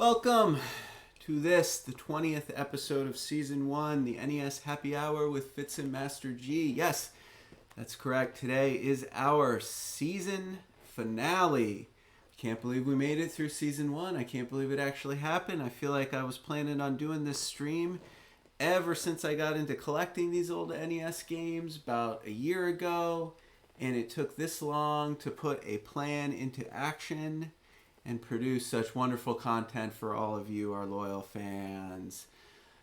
Welcome to the 20th episode of Season 1, the NES Happy Hour with Fitz and Master G. Yes, that's correct. Today is our season finale. Can't believe we made it through Season 1. I can't believe it actually happened. I feel like I was planning on doing this stream ever since I got into collecting these old NES games about a year ago. And it took this long to put a plan into action and produce such wonderful content for all of you, our loyal fans.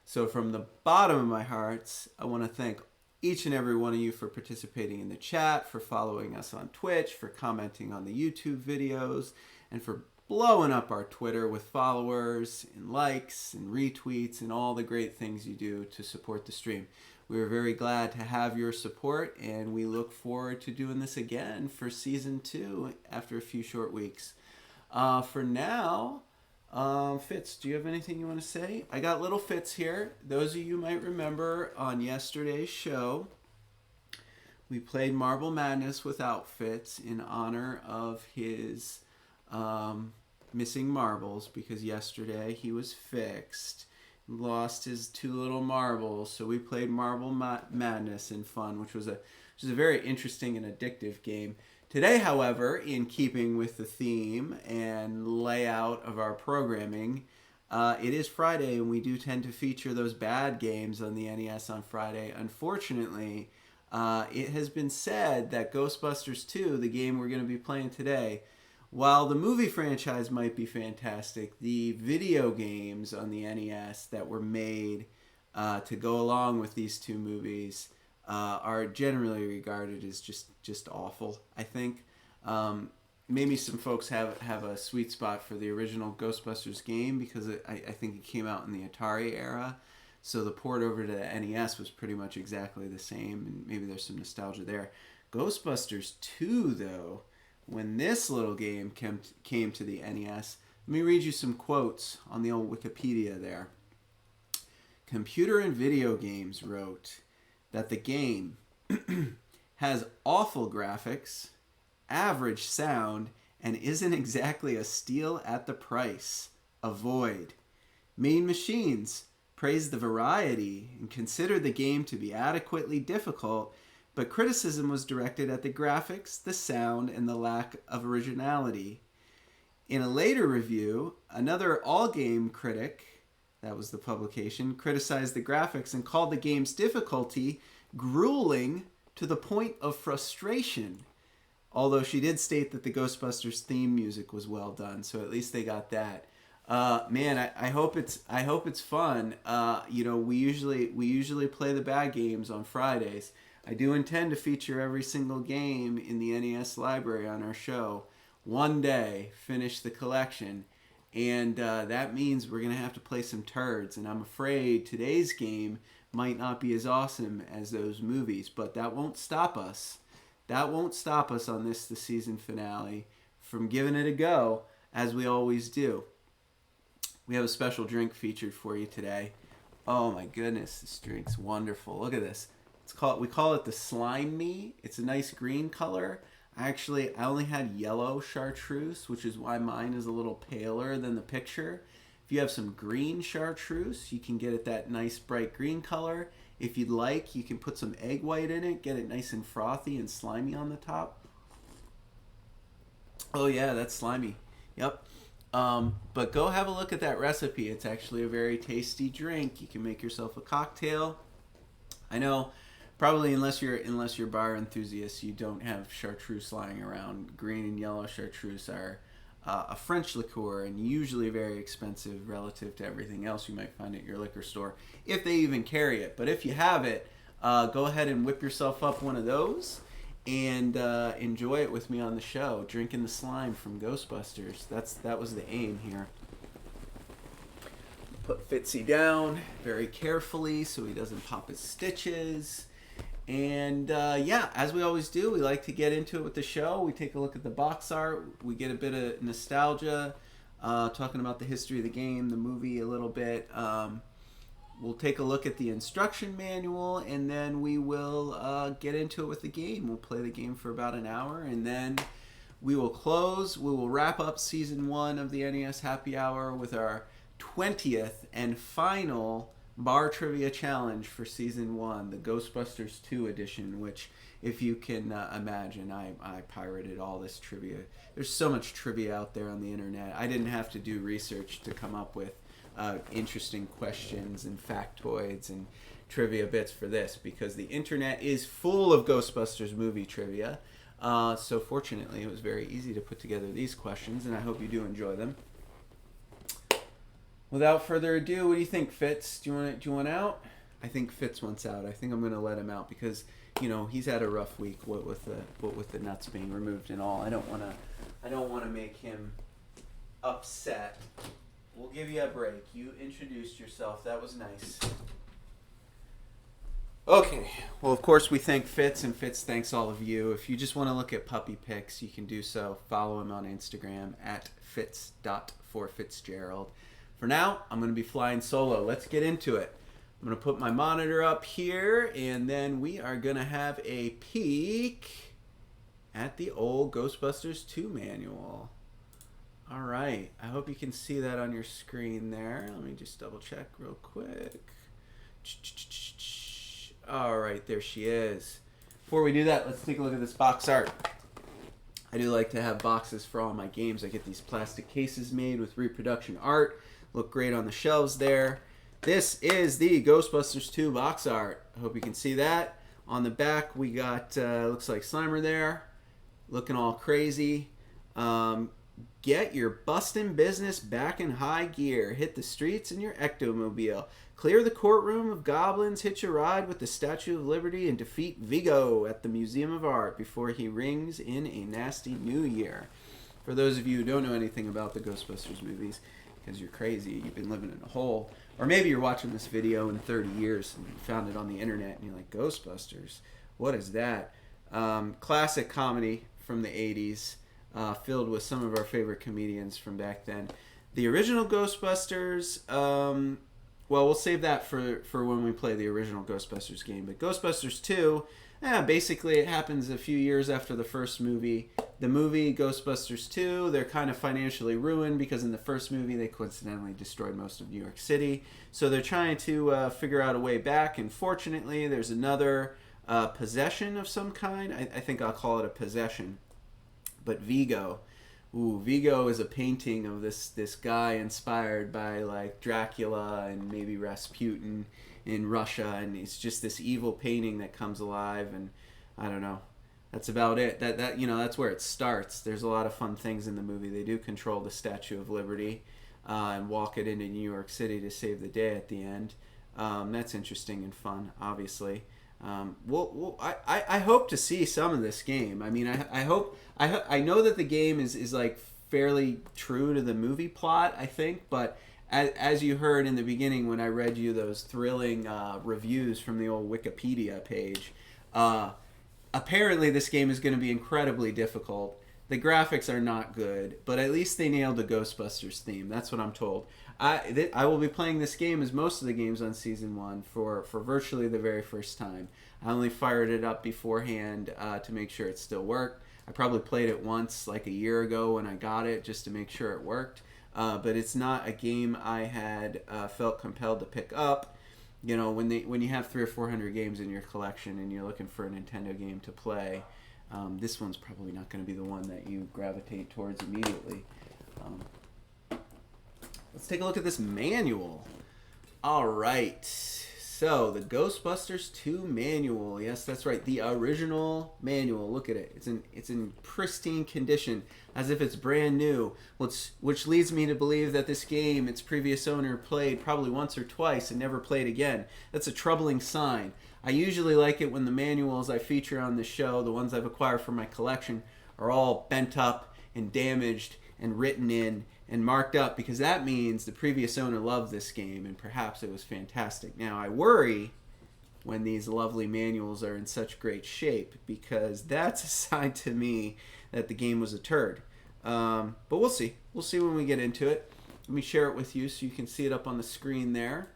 So from the bottom of my heart, I want to thank each and every one of you for participating in the chat, for following us on Twitch, for commenting on the YouTube videos, and for blowing up our Twitter with followers and likes and retweets and all the great things you do to support the stream. We are very glad to have your support, and we look forward to doing this again for Season 2 after a few short weeks. For now, Fitz, do you have anything you want to say? I got little Fitz here. Those of you might remember on yesterday's show, we played Marble Madness without Fitz in honor of his missing marbles, because yesterday he was fixed, lost his two little marbles. So we played Marble Madness in fun, which was a very interesting and addictive game. Today, however, in keeping with the theme and layout of our programming, it is Friday, and we do tend to feature those bad games on the NES on Friday. Unfortunately, it has been said that Ghostbusters II, the game we're going to be playing today, while the movie franchise might be fantastic, the video games on the NES that were made to go along with these two movies are generally regarded as just awful, I think. Maybe some folks have a sweet spot for the original Ghostbusters game because I think it came out in the Atari era. So the port over to the NES was pretty much exactly the same, and maybe there's some nostalgia there. Ghostbusters 2, though, when this little game came to the NES, let me read you some quotes on the old Wikipedia there. Computer and Video Games wrote that the game has awful graphics, average sound, and isn't exactly a steal at the price. Avoid. Mean Machines praised the variety and considered the game to be adequately difficult, but criticism was directed at the graphics, the sound, and the lack of originality. In a later review, another all-game critic, that was the publication, criticized the graphics and called the game's difficulty grueling to the point of frustration. Although she did state that the Ghostbusters theme music was well done, so at least they got that. Man, I hope it's fun. We usually play the bad games on Fridays. I do intend to feature every single game in the NES library on our show. One day, finish the collection. And that means we're going to have to play some turds. And I'm afraid today's game might not be as awesome as those movies. But that won't stop us. That won't stop us on the season finale from giving it a go, as we always do. We have a special drink featured for you today. Oh my goodness, this drink's wonderful. Look at this. We call it the slimy. It's a nice green color. I only had yellow chartreuse, which is why mine is a little paler than the picture. If you have some green chartreuse, you can get it that nice bright green color. If you'd like, you can put some egg white in it, get it nice and frothy and slimy on the top. Oh yeah, that's slimy. Yep. But go have a look at that recipe. It's actually a very tasty drink. You can make yourself a cocktail. I know, probably unless you're bar enthusiasts, you don't have chartreuse lying around. Green and yellow chartreuse are a French liqueur and usually very expensive relative to everything else you might find at your liquor store, if they even carry it. But if you have it, go ahead and whip yourself up one of those and enjoy it with me on the show, drinking the slime from Ghostbusters. That was the aim here. Put Fitzy down very carefully so he doesn't pop his stitches. And as we always do, we like to get into it with the show. We take a look at the box art. We get a bit of nostalgia, talking about the history of the game, the movie a little bit. We'll take a look at the instruction manual, and then we will get into it with the game. We'll play the game for about an hour, and then we will wrap up season 1 of the NES Happy Hour with our 20th and final bar trivia challenge for season 1, the Ghostbusters 2 edition, which, if you can imagine, I pirated all this trivia. There's so much trivia out there on the internet. I didn't have to do research to come up with interesting questions and factoids and trivia bits for this, because the internet is full of Ghostbusters movie trivia. So fortunately, it was very easy to put together these questions, and I hope you do enjoy them. Without further ado, what do you think, Fitz? Do you want out? I think Fitz wants out. I think I'm going to let him out because, you know, he's had a rough week. What with the nuts being removed and all. I don't want to make him upset. We'll give you a break. You introduced yourself. That was nice. Okay. Well, of course, we thank Fitz, and Fitz thanks all of you. If you just want to look at puppy pics, you can do so. Follow him on Instagram at fitz.forfitzgerald. For now, I'm going to be flying solo. Let's get into it. I'm going to put my monitor up here, and then we are going to have a peek at the old Ghostbusters 2 manual. All right. I hope you can see that on your screen there. Let me just double check real quick. All right, there she is. Before we do that, let's take a look at this box art. I do like to have boxes for all my games. I get these plastic cases made with reproduction art. Look great on the shelves there. This is the Ghostbusters 2 box art. I hope you can see that. On the back, we got, looks like Slimer there, looking all crazy. Get your bustin' business back in high gear. Hit the streets in your ectomobile. Clear the courtroom of goblins, hitch a ride with the Statue of Liberty, and defeat Vigo at the Museum of Art before he rings in a nasty new year. For those of you who don't know anything about the Ghostbusters movies, because you're crazy, you've been living in a hole, or maybe you're watching this video in 30 years and you found it on the internet and you're like, Ghostbusters, what is that? Classic comedy from the 80s, filled with some of our favorite comedians from back then. The original Ghostbusters, well, we'll save that for when we play the original Ghostbusters game. But Ghostbusters 2, basically it happens a few years after the first movie. The movie Ghostbusters 2, they're kind of financially ruined because in the first movie they coincidentally destroyed most of New York City. So they're trying to figure out a way back, and fortunately there's another possession of some kind. I think I'll call it a possession. But Vigo. Ooh, Vigo is a painting of this guy inspired by like Dracula and maybe Rasputin in Russia, and it's just this evil painting that comes alive, and I don't know. That's about it. That you know, that's where it starts. There's a lot of fun things in the movie. They do control the Statue of Liberty and walk it into New York City to save the day at the end. That's interesting and fun, obviously. I hope to see some of this game. I mean, I know that the game is like fairly true to the movie plot, I think, but as you heard in the beginning when I read you those thrilling reviews from the old Wikipedia page, apparently this game is going to be incredibly difficult. The graphics are not good, but at least they nailed the Ghostbusters theme. That's what I'm told. I will be playing this game as most of the games on Season 1 for virtually the very first time. I only fired it up beforehand to make sure it still worked. I probably played it once like a year ago when I got it just to make sure it worked. But it's not a game I had felt compelled to pick up. You know, when you have 300 or 400 games in your collection and you're looking for a Nintendo game to play, this one's probably not going to be the one that you gravitate towards immediately. Let's take a look at this manual. All right. So, the Ghostbusters 2 manual. Yes, that's right. The original manual. Look at it. It's in pristine condition, as if it's brand new, which leads me to believe that this game, its previous owner played probably once or twice and never played again. That's a troubling sign. I usually like it when the manuals I feature on the show, the ones I've acquired for my collection, are all bent up and damaged and written in and marked up, because that means the previous owner loved this game and perhaps it was fantastic. Now, I worry when these lovely manuals are in such great shape, because that's a sign to me that the game was a turd. But we'll see. We'll see when we get into it. Let me share it with you so you can see it up on the screen there.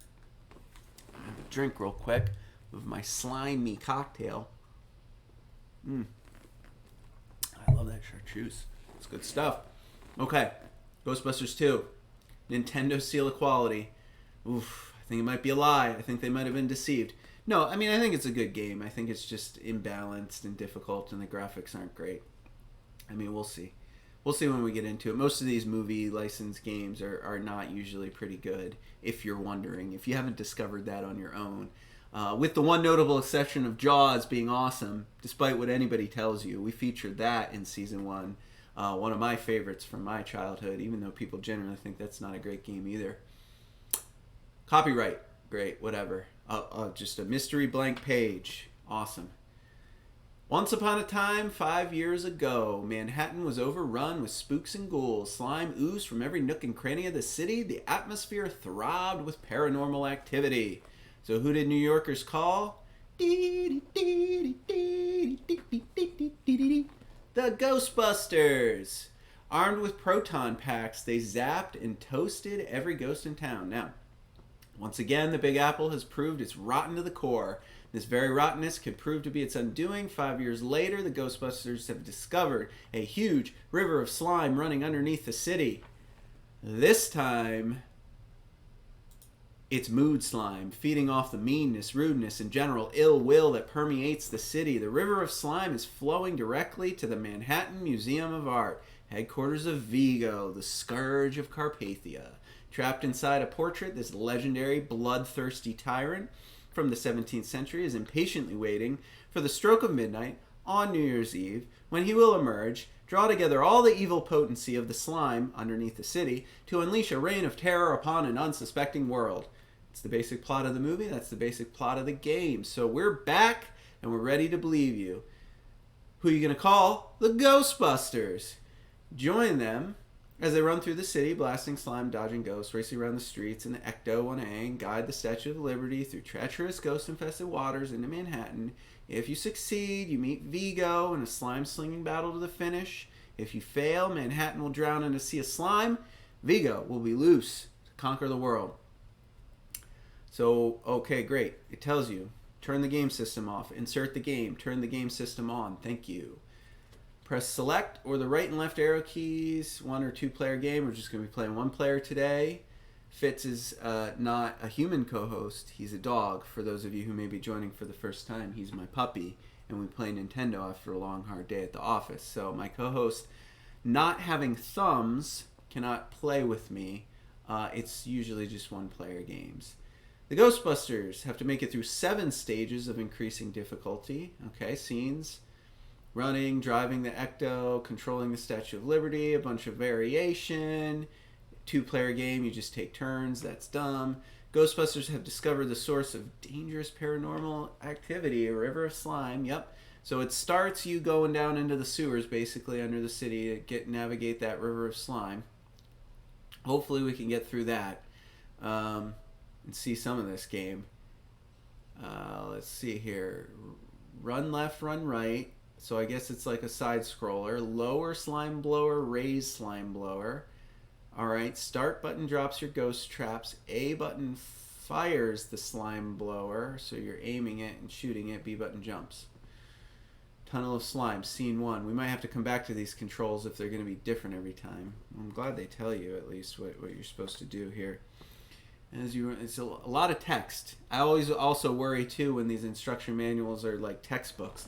I have a drink real quick of my slimy cocktail. I love that chartreuse. It's good stuff. Okay, Ghostbusters 2. Nintendo seal of quality. Oof, I think it might be a lie. I think they might have been deceived. No, I mean, I think it's a good game. I think it's just imbalanced and difficult, and the graphics aren't great. I mean, we'll see. We'll see when we get into it. Most of these movie licensed games are not usually pretty good, if you're wondering, if you haven't discovered that on your own. With the one notable exception of Jaws being awesome, despite what anybody tells you. We featured that in Season 1. One of my favorites from my childhood, even though people generally think that's not a great game either. Copyright. Great, whatever. Just a mystery blank page. Awesome. Once upon a time, 5 years ago, Manhattan was overrun with spooks and ghouls. Slime oozed from every nook and cranny of the city. The atmosphere throbbed with paranormal activity. So who did New Yorkers call? The Ghostbusters. Armed with proton packs, they zapped and toasted every ghost in town. Now, once again, the Big Apple has proved it's rotten to the core. This very rottenness could prove to be its undoing. 5 years later, the Ghostbusters have discovered a huge river of slime running underneath the city. This time, it's mood slime, feeding off the meanness, rudeness, and general ill will that permeates the city. The river of slime is flowing directly to the Manhattan Museum of Art, headquarters of Vigo, the scourge of Carpathia. Trapped inside a portrait, this legendary, bloodthirsty tyrant from the 17th century is impatiently waiting for the stroke of midnight on New Year's Eve, when he will emerge, draw together all the evil potency of the slime underneath the city to unleash a reign of terror upon an unsuspecting world. It's the basic plot of the movie. That's the basic plot of the game. So we're back, and we're ready to believe you. Who are you going to call? The Ghostbusters. Join them as they run through the city, blasting slime, dodging ghosts, racing around the streets in the Ecto-1A, and guide the Statue of Liberty through treacherous, ghost-infested waters into Manhattan. If you succeed, you meet Vigo in a slime-slinging battle to the finish. If you fail, Manhattan will drown in a sea of slime. Vigo will be loose to conquer the world. So, okay, great. It tells you, turn the game system off, insert the game, turn the game system on. Thank you. Press select or the right and left arrow keys. 1 or 2 player game. We're just going to be playing 1 player today. Fitz is not a human co-host. He's a dog. For those of you who may be joining for the first time, he's my puppy. And we play Nintendo after a long, hard day at the office. So my co-host, not having thumbs, cannot play with me. It's usually just 1 player games. The Ghostbusters have to make it through 7 stages of increasing difficulty. Okay, scenes. Running, driving the Ecto, controlling the Statue of Liberty, a bunch of variation. 2-player game, you just take turns. That's dumb. Ghostbusters have discovered the source of dangerous paranormal activity, a river of slime. Yep. So it starts you going down into the sewers, basically, under the city to navigate that river of slime. Hopefully we can get through that and see some of this game. Let's see here. Run left, run right. So I guess it's like a side scroller. Lower slime blower, raise slime blower. Alright, start button drops your ghost traps. A button fires the slime blower. So you're aiming it and shooting it. B button jumps. Tunnel of slime, scene 1. We might have to come back to these controls if they're going to be different every time. I'm glad they tell you at least what you're supposed to do here. It's a lot of text. I always also worry too when these instruction manuals are like textbooks.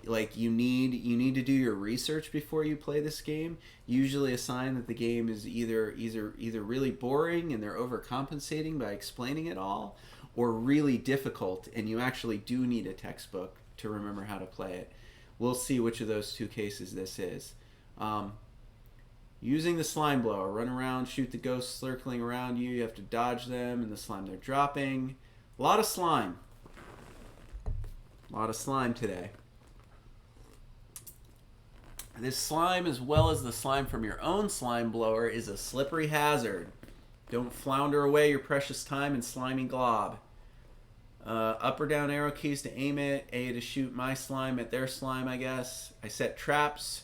Like you need to do your research before you play this game. Usually a sign that the game is either really boring and they're overcompensating by explaining it all, or really difficult and you actually do need a textbook to remember how to play it. We'll see which of those 2 cases this is. Using the slime blower, run around, shoot the ghosts circling around you. You have to dodge them and the slime they're dropping. A lot of slime. A lot of slime today. This slime, as well as the slime from your own slime blower, is a slippery hazard. Don't flounder away your precious time in slimy glob. Up or down arrow keys to aim it. A to shoot my slime at their slime, I guess. I set traps.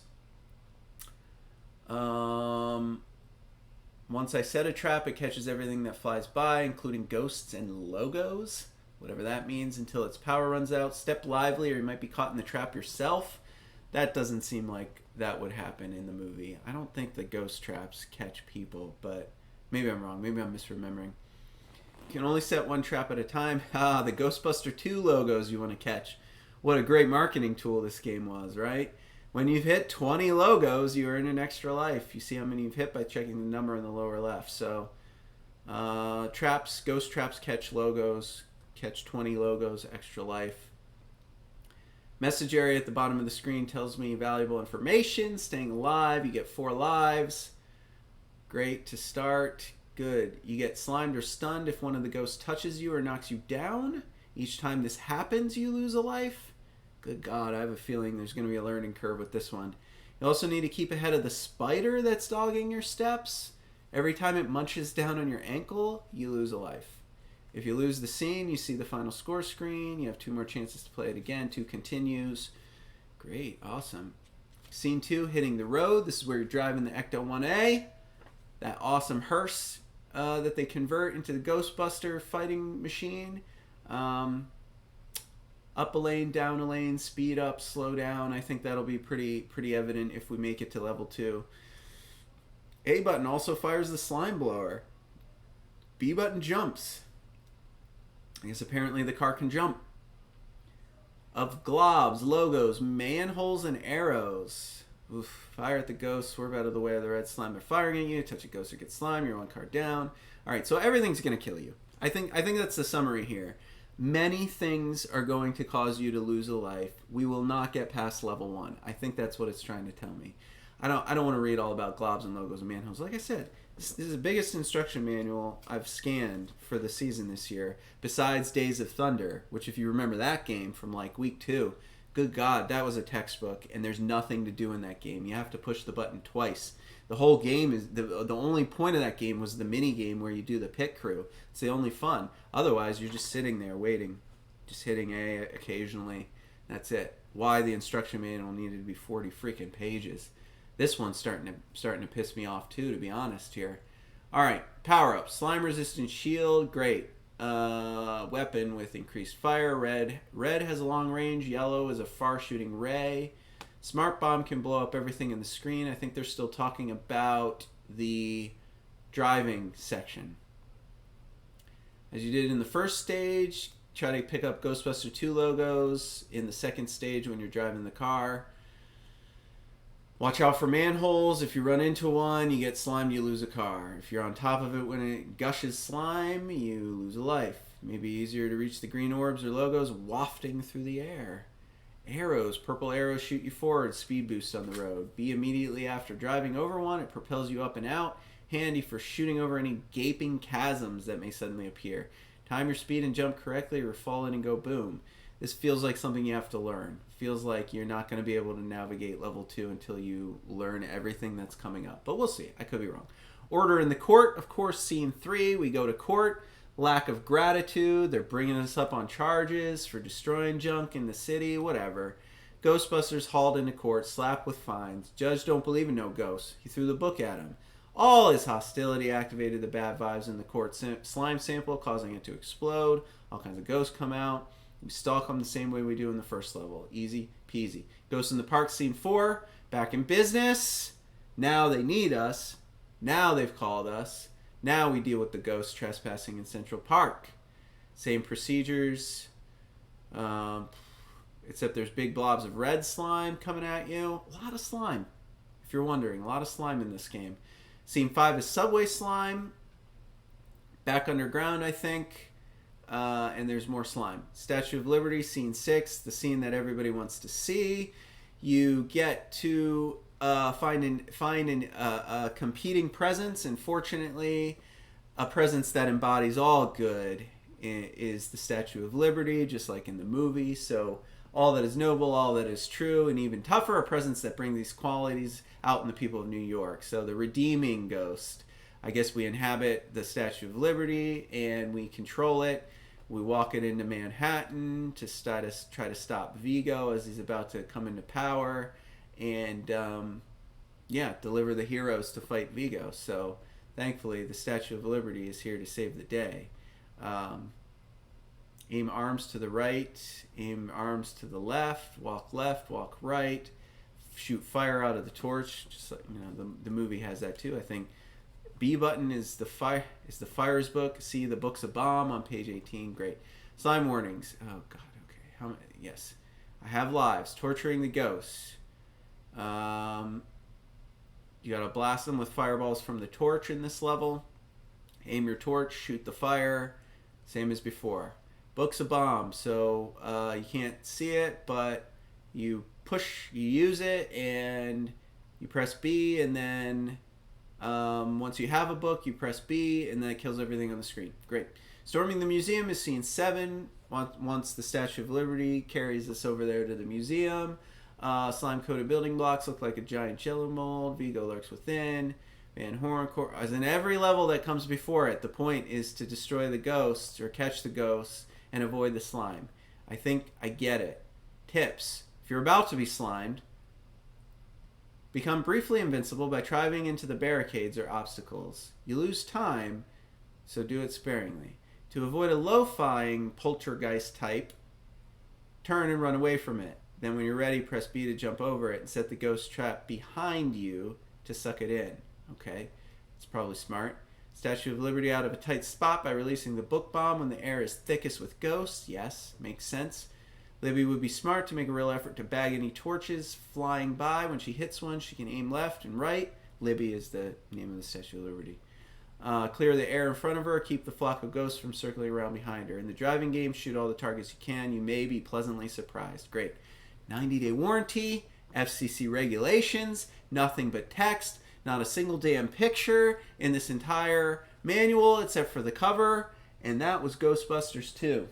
Once I set a trap, it catches everything that flies by, including ghosts and logos. Whatever that means, until its power runs out. Step lively or you might be caught in the trap yourself. That doesn't seem like that would happen in the movie. I don't think the ghost traps catch people, but maybe I'm wrong. Maybe I'm misremembering. You can only set one trap at a time. Ah, the Ghostbusters II logos you want to catch. What a great marketing tool this game was, right? When you've hit 20 logos, you earn an extra life. You see how many you've hit by checking the number in the lower left. So, ghost traps catch logos. Catch 20 logos, extra life. Message area at the bottom of the screen tells me valuable information. Staying alive, you get 4 lives. Great to start. Good. You get slimed or stunned if one of the ghosts touches you or knocks you down. Each time this happens, you lose a life. Good God, I have a feeling there's going to be a learning curve with this one. You also need to keep ahead of the spider that's dogging your steps. Every time it munches down on your ankle, you lose a life. If you lose the scene, you see the final score screen. You have 2 more chances to play it again. 2 continues. Great. Awesome. Scene 2, hitting the road. This is where you're driving the Ecto 1A. That awesome hearse that they convert into the Ghostbuster fighting machine. Up a lane, down a lane, speed up, slow down. I think that'll be pretty evident if we make it to level 2. A button also fires the slime blower. B button jumps. I guess apparently the car can jump. Of globs, logos, manholes, and arrows. Oof. Fire at the ghost, swerve out of the way of the red slime. They're firing at you. Touch a ghost or get slime. You're 1 car down. All right, so everything's going to kill you. I think that's the summary here. Many things are going to cause you to lose a life. We will not get past level 1. I think that's what it's trying to tell me. I don't want to read all about globs and logos and manholes. Like I said, this is the biggest instruction manual I've scanned for the season this year, besides Days of Thunder, which if you remember that game from like week 2, good God, that was a textbook, and there's nothing to do in that game. You have to push the button twice. The whole game is, the only point of that game was the mini game where you do the pit crew. It's the only fun. Otherwise, you're just sitting there waiting, just hitting A occasionally. That's it. Why the instruction manual needed to be 40 freaking pages. This one's starting to piss me off too, to be honest here. All right, power up. Slime resistant shield, great. Weapon with increased fire. Red has a long range. Yellow is a far shooting ray. Smart bomb can blow up everything in the screen. I think they're still talking about the driving section. As you did in the first stage, try to pick up Ghostbusters 2 logos in the second stage when you're driving the car. Watch out for manholes. If you run into one, you get slimed, you lose a car. If you're on top of it when it gushes slime, you lose a life. Maybe easier to reach the green orbs or logos wafting through the air. Arrows. Purple arrows shoot you forward. Speed boost on the road. B immediately after driving over one. It propels you up and out. Handy for shooting over any gaping chasms that may suddenly appear. Time your speed and jump correctly or fall in and go boom. This feels like something you have to learn. Feels like you're not going to be able to navigate level 2 until you learn everything that's coming up. But we'll see. I could be wrong. Order in the court. Of course, scene 3. We go to court. Lack of gratitude. They're bringing us up on charges for destroying junk in the city. Whatever. Ghostbusters hauled into court. Slapped with fines. Judge don't believe in no ghosts. He threw the book at him. All his hostility activated the bad vibes in the court slime sample, causing it to explode. All kinds of ghosts come out. We stalk them the same way we do in the first level. Easy peasy. Ghosts in the Park, scene 4. Back in business. Now they need us. Now they've called us. Now we deal with the ghosts trespassing in Central Park. Same procedures. Except there's big blobs of red slime coming at you. A lot of slime. If you're wondering. A lot of slime in this game. Scene 5 is subway slime. Back underground, I think. And there's more slime. Statue of Liberty, scene 6, the scene that everybody wants to see. You get to find a competing presence, and fortunately, a presence that embodies all good is the Statue of Liberty, just like in the movie. So all that is noble, all that is true, and even tougher, a presence that brings these qualities out in the people of New York. So the redeeming ghost. I guess we inhabit the Statue of Liberty, and we control it. We walk it into Manhattan to try to stop Vigo as he's about to come into power, and deliver the heroes to fight Vigo. So thankfully, the Statue of Liberty is here to save the day. Aim arms to the right, aim arms to the left, walk right. shoot fire out of the torch, just like, you know, the movie has that too, I think. B button is the fire's book. C, the book's a bomb on page 18. Great. Slime warnings. Oh God. Okay. How many? Yes. I have lives. Torturing the ghosts. You gotta blast them with fireballs from the torch in this level. Aim your torch. Shoot the fire. Same as before. Book's a bomb, so you can't see it, but you use it, and you press B, and then once you have a book, you press B, and then it kills everything on the screen. Great. Storming the museum is scene 7. Once the Statue of Liberty carries us over there to the museum. Slime-coated building blocks look like a giant jello mold. Vigo lurks within. Van Horn, as in every level that comes before it, the point is to destroy the ghosts or catch the ghosts and avoid the slime. I think I get it. Tips. If you're about to be slimed, become briefly invincible by driving into the barricades or obstacles. You lose time, so do it sparingly. To avoid a low-fying poltergeist type, turn and run away from it. Then when you're ready, press B to jump over it and set the ghost trap behind you to suck it in. Okay, it's probably smart. Statue of Liberty out of a tight spot by releasing the book bomb when the air is thickest with ghosts. Yes, makes sense. Libby would be smart to make a real effort to bag any torches flying by. When she hits one, she can aim left and right. Libby is the name of the Statue of Liberty. Clear the air in front of her. Keep the flock of ghosts from circling around behind her. In the driving game, shoot all the targets you can. You may be pleasantly surprised. Great. 90-day warranty. FCC regulations. Nothing but text. Not a single damn picture in this entire manual except for the cover. And that was Ghostbusters 2.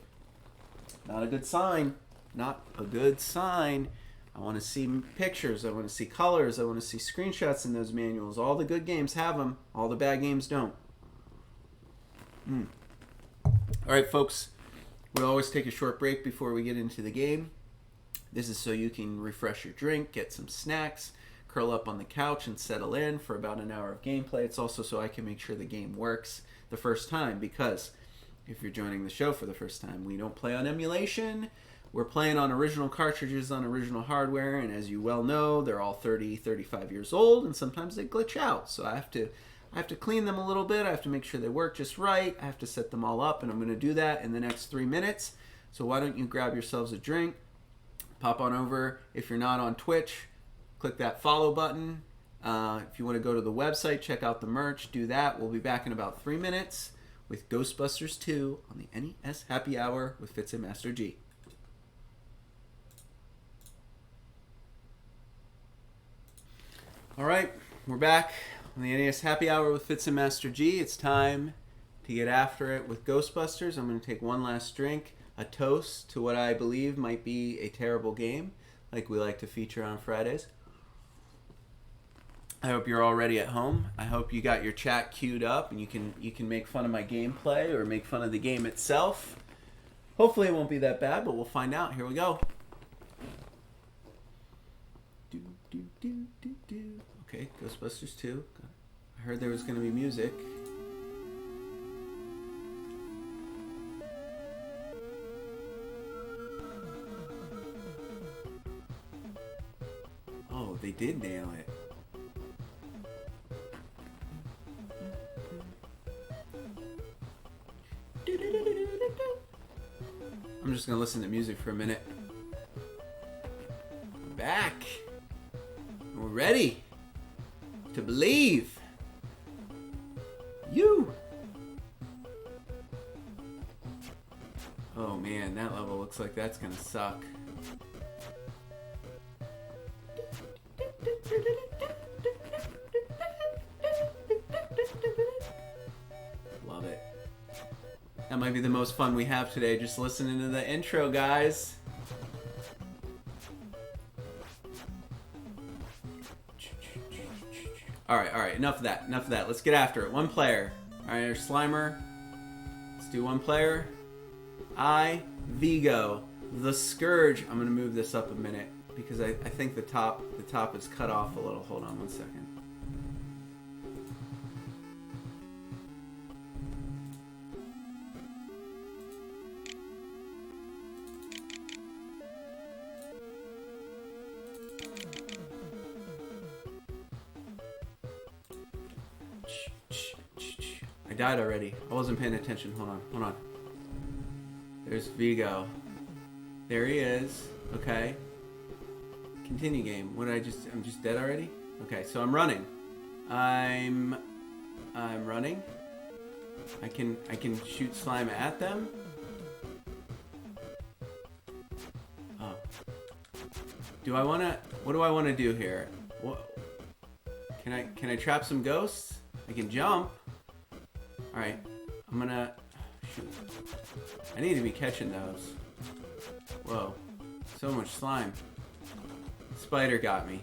Not a good sign. Not a good sign. I want to see pictures. I want to see colors. I want to see screenshots in those manuals. All the good games have them. All the bad games don't. All right, folks. We always take a short break before we get into the game. This is so you can refresh your drink, get some snacks, curl up on the couch and settle in for about an hour of gameplay. It's also so I can make sure the game works the first time, because if you're joining the show for the first time, we don't play on emulation. We're playing on original cartridges on original hardware, and as you well know, they're all 30, 35 years old, and sometimes they glitch out. So I have to clean them a little bit. I have to make sure they work just right. I have to set them all up, and I'm going to do that in the next 3 minutes. So why don't you grab yourselves a drink, pop on over. If you're not on Twitch, click that follow button. If you want to go to the website, check out the merch, do that. We'll be back in about 3 minutes with Ghostbusters 2 on the NES Happy Hour with Fitz and Master G. All right, we're back on the NES Happy Hour with Fitz and Master G. It's time to get after it with Ghostbusters. I'm going to take one last drink, a toast to what I believe might be a terrible game, like we like to feature on Fridays. I hope you're already at home. I hope you got your chat queued up and you can make fun of my gameplay or make fun of the game itself. Hopefully it won't be that bad, but we'll find out. Here we go. Okay, Ghostbusters 2. I heard there was going to be music. Oh, they did nail it. I'm just going to listen to music for a minute. We're back. We're ready to believe. You. Oh man, that level looks like that's gonna suck. Love it. That might be the most fun we have today, just listening to the intro, guys. Alright, enough of that. Let's get after it. One player. Alright, there's Slimer. Let's do one player. Vigo, the Scourge. I'm gonna move this up a minute because I think the top is cut off a little. Hold on one second. died already. I wasn't paying attention. Hold on, hold on. There's Vigo. There he is. Okay. Continue game. What did I just... I'm just dead already? Okay, so I'm running. I'm running. I can shoot slime at them. Oh. Do I want to... What do I want to do here? What... Can I trap some ghosts? I can jump. Alright. I'm gonna... Shoot. I need to be catching those. Whoa. So much slime. Spider got me.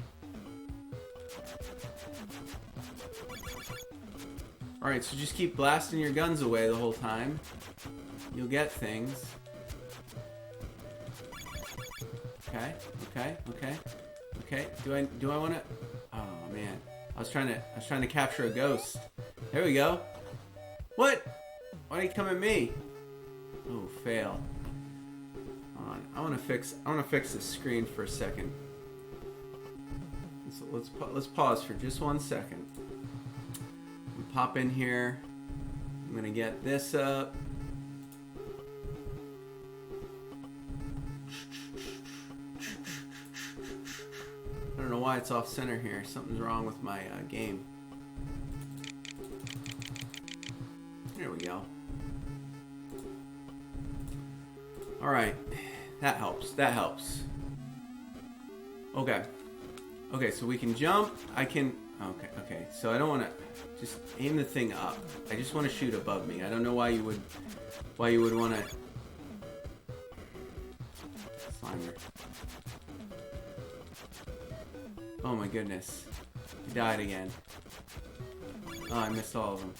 Alright, so just keep blasting your guns away the whole time. You'll get things. Okay, okay, okay, okay. Do I wanna... Oh man. I was trying to capture a ghost. There we go. What? Why did he come at me? Oh, fail. Hold on. I wanna fix this screen for a second. So let's pause for just 1 second. Pop in here. I'm gonna get this up. I don't know why it's off center here. Something's wrong with my game. There we go. All right, that helps. That helps. Okay. Okay, so we can jump. I can. Okay. Okay. So I don't want to. Just aim the thing up. I just want to shoot above me. I don't know why you would want to. Slimer. Oh my goodness. He died again. Oh, I missed all of them.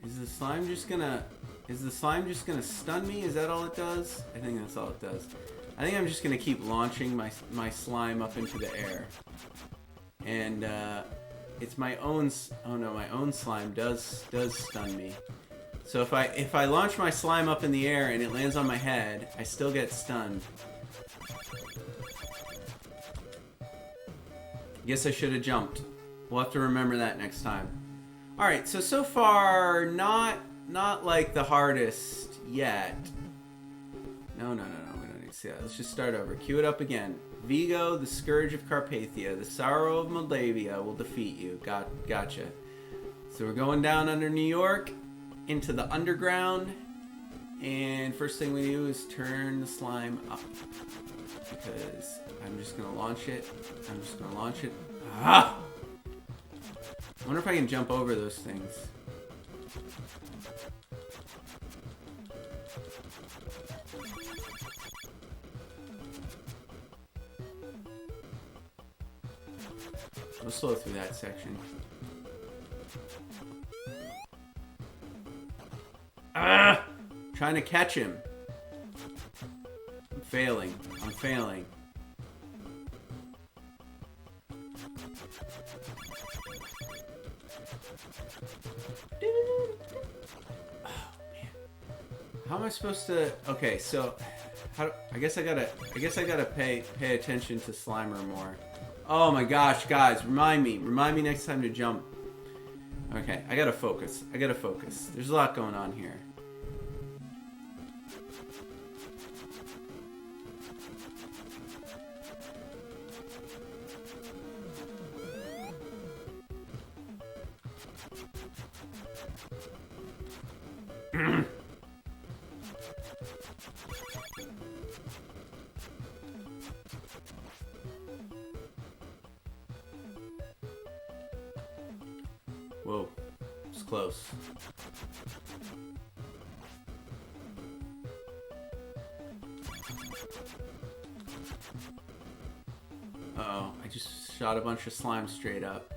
Is the slime just gonna stun me? Is that all it does? I think that's all it does. I think I'm just gonna keep launching my slime up into the air, and it's my own. Oh no, my own slime does stun me. So if I launch my slime up in the air and it lands on my head, I still get stunned. Guess I should have jumped. We'll have to remember that next time. All right, so far not like the hardest yet. No. See that. Let's just start over. Cue it up again. Vigo, the Scourge of Carpathia, the Sorrow of Moldavia will defeat you. Gotcha. So we're going down under New York, into the underground, and first thing we do is turn the slime up. Because I'm just going to launch it. Ah! I wonder if I can jump over those things. We'll slow through that section. Ah! Trying to catch him. I'm failing. Oh man. How am I supposed to? Okay, so I guess I gotta pay attention to Slimer more. Oh my gosh, guys, remind me next time to jump. Okay, I gotta focus. There's a lot going on here. Whoa, it's close. Uh-oh, I just shot a bunch of slime straight up.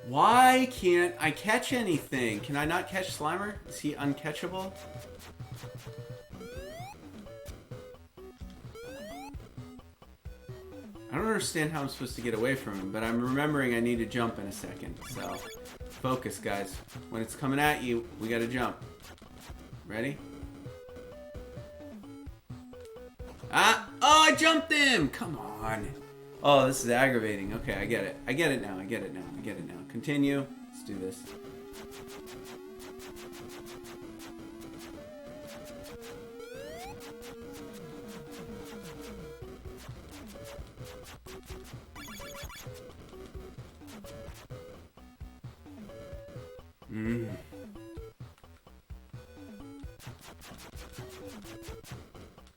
Why can't I catch anything? Can I not catch Slimer? Is he uncatchable? I don't understand how I'm supposed to get away from him, but I'm remembering I need to jump in a second. So, focus, guys. When it's coming at you, we gotta jump. Ready? Ah! Oh, I jumped him! Come on. Oh, this is aggravating. Okay, I get it. I get it now. I get it now. I get it now. Continue. Let's do this.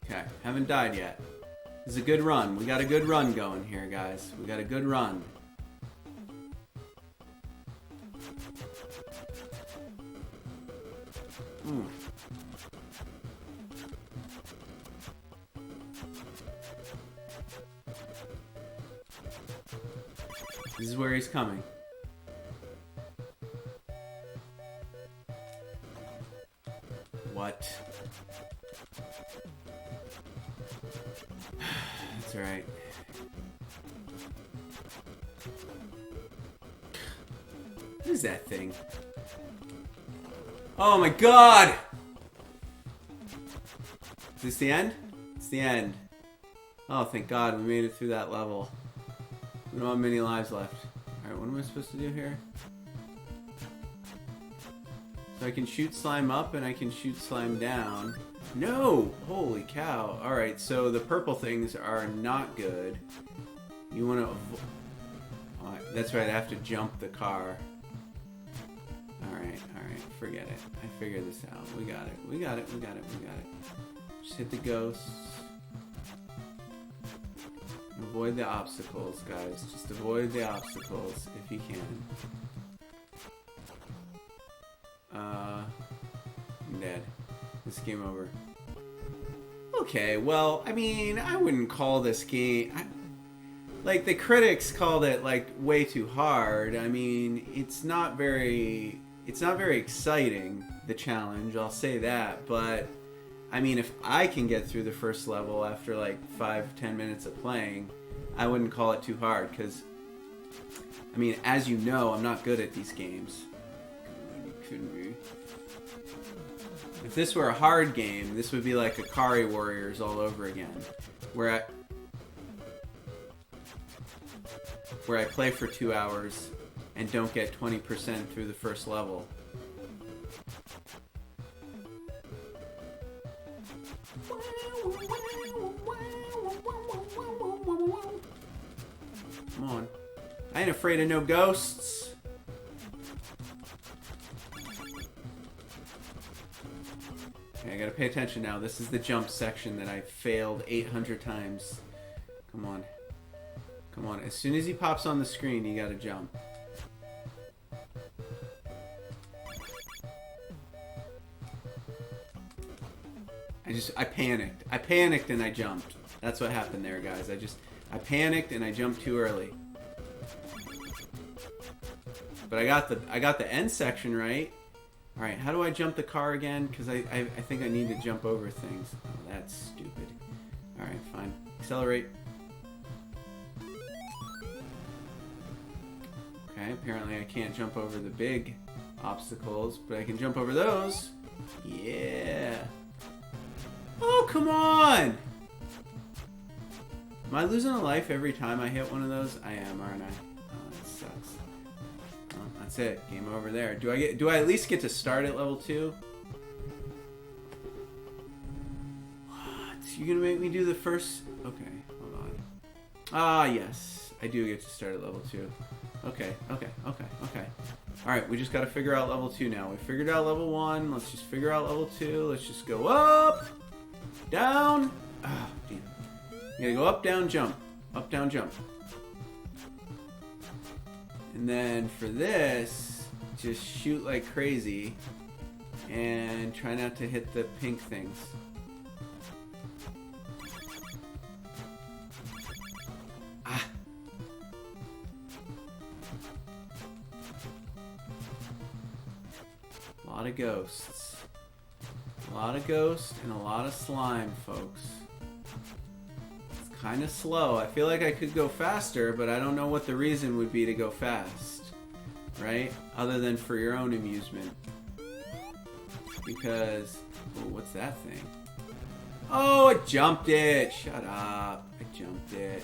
Okay, haven't died yet. This is a good run. We got a good run going here, guys. We got a good run. This is where he's coming. What? That's alright. What is that thing? Oh my god! Is this the end? It's the end. Oh, thank god, we made it through that level. We don't have many lives left. Alright, what am I supposed to do here? So I can shoot slime up and I can shoot slime down. No! Holy cow. Alright, so the purple things are not good. You want to... Oh, that's right, I have to jump the car. Alright, forget it. I figured this out. We got it. We got it. We got it. We got it. Just hit the ghosts. Avoid the obstacles, guys. Just avoid the obstacles if you can. I'm dead. This game over. Okay, well, I mean, I wouldn't call this game... like, the critics called it, like, way too hard. I mean, it's not very exciting, the challenge, I'll say that, but... I mean, if I can get through the first level after like 5-10 minutes of playing, I wouldn't call it too hard, because, I mean, as you know, I'm not good at these games. You couldn't be. If this were a hard game, this would be like Akari Warriors all over again, where I play for 2 hours and don't get 20% through the first level. Come on. I ain't afraid of no ghosts. Okay, I gotta pay attention now. This is the jump section that I failed 800 times. Come on. Come on. As soon as he pops on the screen, you gotta jump. I panicked. I panicked and I jumped. That's what happened there, guys. I panicked and I jumped too early. But I got the end section right. All right, how do I jump the car again? Because I think I need to jump over things. Oh, that's stupid. All right, fine. Accelerate. Okay, apparently I can't jump over the big obstacles, but I can jump over those. Yeah. Oh, come on! Am I losing a life every time I hit one of those? I am, aren't I? Oh, that sucks. Oh, that's it. Game over there. Do I at least get to start at level 2? What? You're gonna make me do the first... Okay, hold on. Ah, yes. I do get to start at level 2. Okay. Alright, we just gotta figure out level 2 now. We figured out level 1. Let's just figure out level 2. Let's just go up! Down! Ah, damn. You gotta go up, down, jump. Up, down, jump. And then for this, just shoot like crazy. And try not to hit the pink things. Ah! A lot of ghosts. A lot of ghosts and a lot of slime, folks. It's kind of slow. I feel like I could go faster, but I don't know what the reason would be to go fast. Right? Other than for your own amusement. Because... Oh, what's that thing? Oh, I jumped it. Shut up. I jumped it.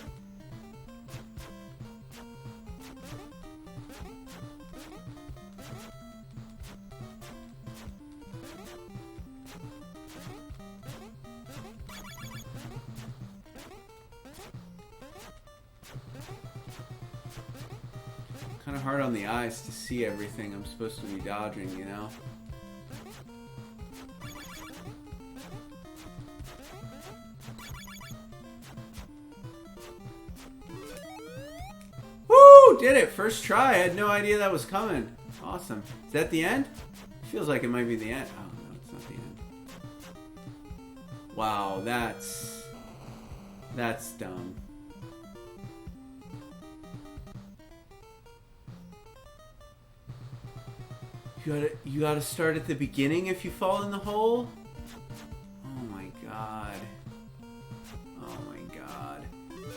Kind of hard on the eyes to see everything I'm supposed to be dodging, you know? Woo! Did it! First try. I had no idea that was coming. Awesome. Is that the end? Feels like it might be the end. Oh, no, it's not the end. Wow, that's dumb. You gotta start at the beginning if you fall in the hole? Oh my god. Oh my god.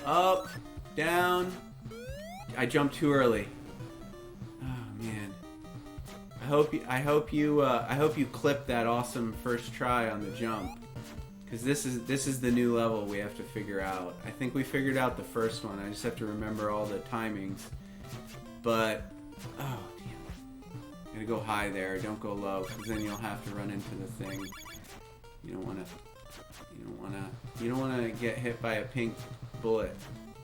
Up, down. I jumped too early. Oh man. I hope you clip that awesome first try on the jump. Cause this is the new level we have to figure out. I think we figured out the first one. I just have to remember all the timings. But oh gotta go high there, don't go low, because then you'll have to run into the thing. You don't wanna get hit by a pink bullet,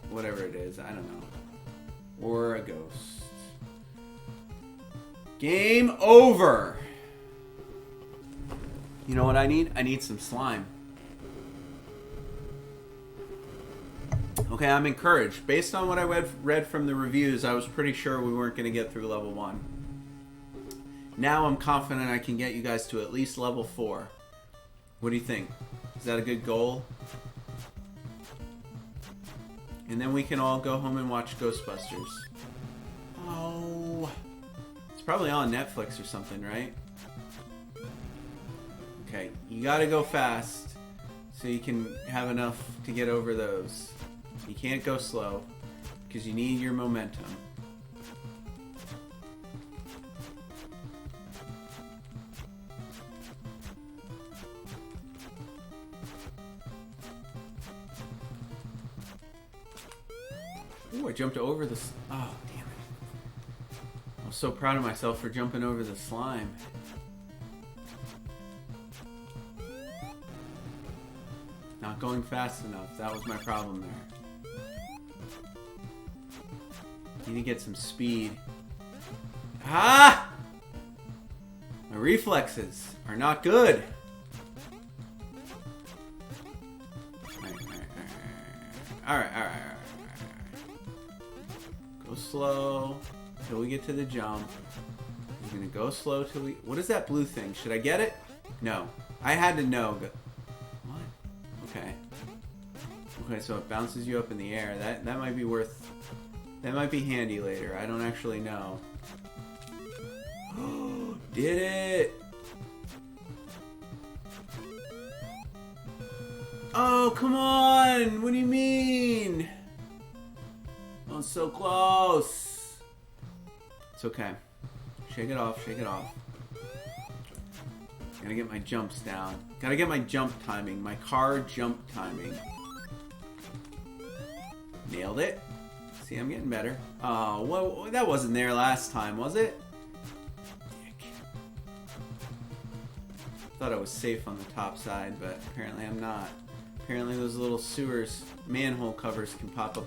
whatever it is, I don't know. Or a ghost. Game over! You know what I need? I need some slime. Okay, I'm encouraged. Based on what I read from the reviews, I was pretty sure we weren't gonna get through level 1. Now I'm confident I can get you guys to at least level 4. What do you think? Is that a good goal? And then we can all go home and watch Ghostbusters. Oh. It's probably on Netflix or something, right? Okay, you gotta go fast so you can have enough to get over those. You can't go slow because you need your momentum. Ooh, I jumped over the... Oh, damn it. I was so proud of myself for jumping over the slime. Not going fast enough. That was my problem there. Need to get some speed. Ah! My reflexes are not good. Alright. Go slow till we get to the jump. We're gonna go slow till we... What is that blue thing? Should I get it? No. I had to know. What? Okay. Okay, so it bounces you up in the air. That might be worth... That might be handy later. I don't actually know. Did it! Oh, come on! What do you mean? Oh, it's so close. It's okay. Shake it off, shake it off. Gotta get my jumps down. Gotta get my jump timing. My car jump timing. Nailed it. See, I'm getting better. Oh, well, that wasn't there last time, was it? Dick. Thought I was safe on the top side, but apparently I'm not. Apparently those little sewers, manhole covers can pop up.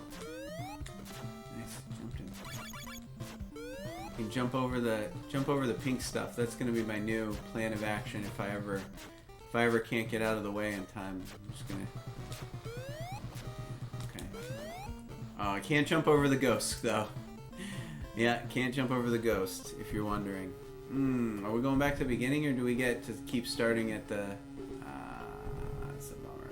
Nice, jumped in. You can jump over the pink stuff. That's gonna be my new plan of action if I ever can't get out of the way in time. I'm just gonna. Oh, I can't jump over the ghost, though. Yeah, can't jump over the ghost, if you're wondering. Are we going back to the beginning, or do we get to keep starting at the... That's a bummer.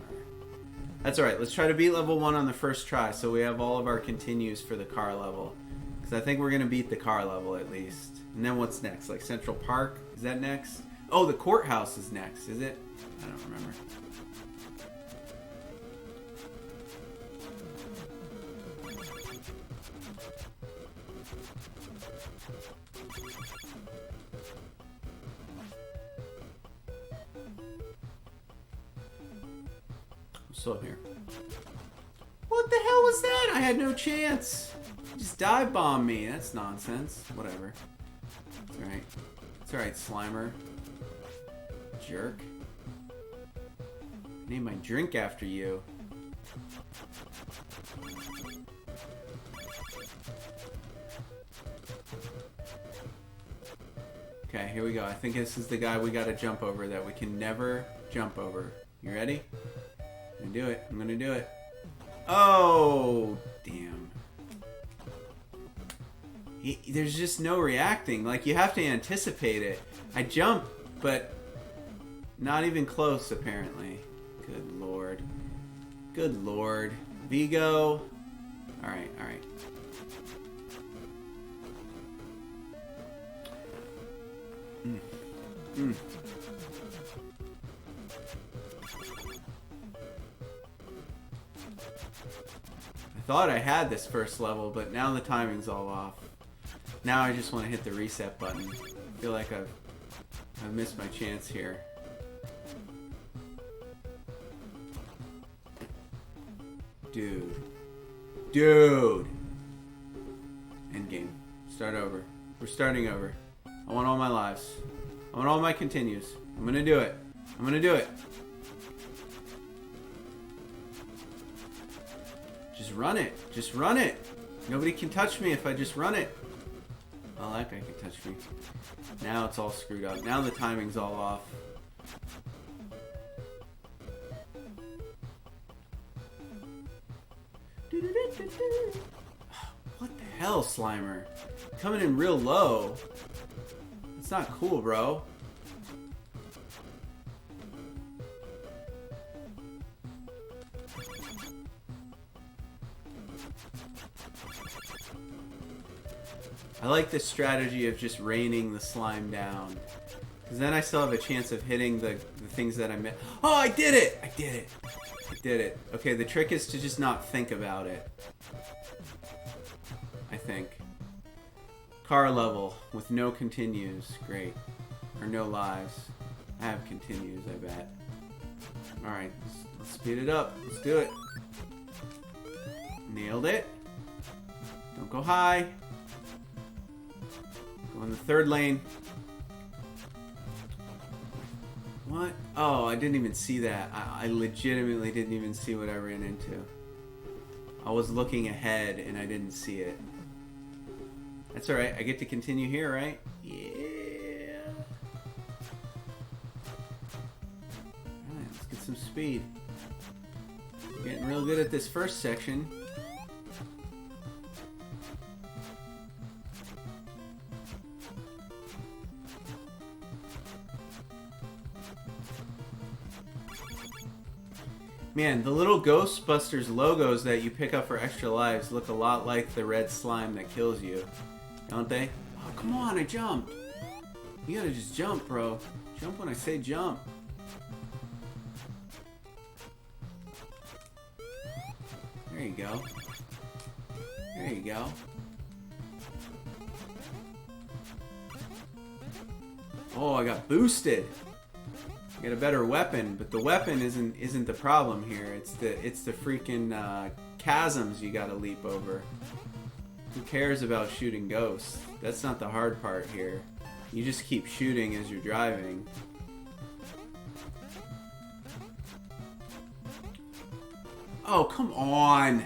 That's alright, let's try to beat level 1 on the first try, so we have all of our continues for the car level. Because I think we're going to beat the car level, at least. And then what's next? Like Central Park? Is that next? Oh, the courthouse is next, is it? I don't remember. still up here. What the hell was that? I had no chance. Just dive bomb me. That's nonsense. Whatever. It's alright. It's alright, Slimer. Jerk. Name my drink after you. Okay, here we go. I think this is the guy we gotta jump over that we can never jump over. You ready? I'm gonna do it. I'm gonna do it. Oh, damn. There's just no reacting. Like, you have to anticipate it. I jump, but not even close, apparently. Good lord. Good lord. Vigo. Alright, alright. I thought I had this first level, but now the timing's all off. Now I just want to hit the reset button. I feel like I've missed my chance here. Dude. Dude! Endgame. Start over. We're starting over. I want all my lives. I want all my continues. I'm gonna do it. I'm gonna do it. Just run it. Just run it. Nobody can touch me if I just run it. Oh, that guy can touch me. Now it's all screwed up. Now the timing's all off. What the hell, Slimer? Coming in real low. It's not cool, bro. I like this strategy of just raining the slime down. Because then I still have a chance of hitting the things that I missed. Oh, I did it! I did it. I did it. Okay, the trick is to just not think about it. I think. Car level with no continues. Great. Or no lives. I have continues, I bet. Alright, let's speed it up. Let's do it. Nailed it. Don't go high. Go in the third lane. What? Oh, I didn't even see that. I legitimately didn't even see what I ran into. I was looking ahead and I didn't see it. That's alright. I get to continue here, right? Yeah. Alright, let's get some speed. Getting real good at this first section. Man, the little Ghostbusters logos that you pick up for extra lives look a lot like the red slime that kills you. Don't they? Oh, come on, I jumped. You gotta just jump, bro. Jump when I say jump. There you go. There you go. Oh, I got boosted. Get a better weapon, but the weapon isn't the problem here. It's the freaking chasms you gotta leap over. Who cares about shooting ghosts? That's not the hard part here. You just keep shooting as you're driving. Oh, come on!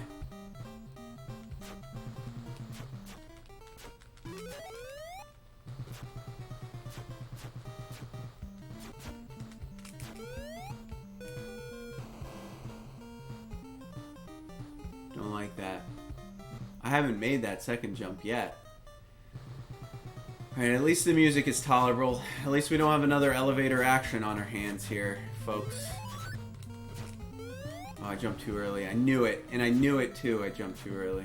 Don't like that. I haven't made that second jump yet. Alright, at least the music is tolerable. At least we don't have another elevator action on our hands here, folks. Oh, I jumped too early. I knew it. And I knew it too. I jumped too early.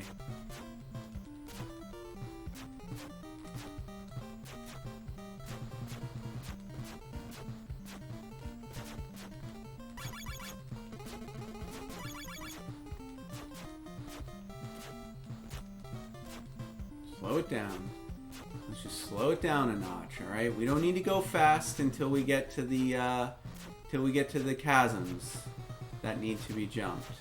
Slow it down. Let's just slow it down a notch, all right? We don't need to go fast until we get to the chasms. that need to be jumped.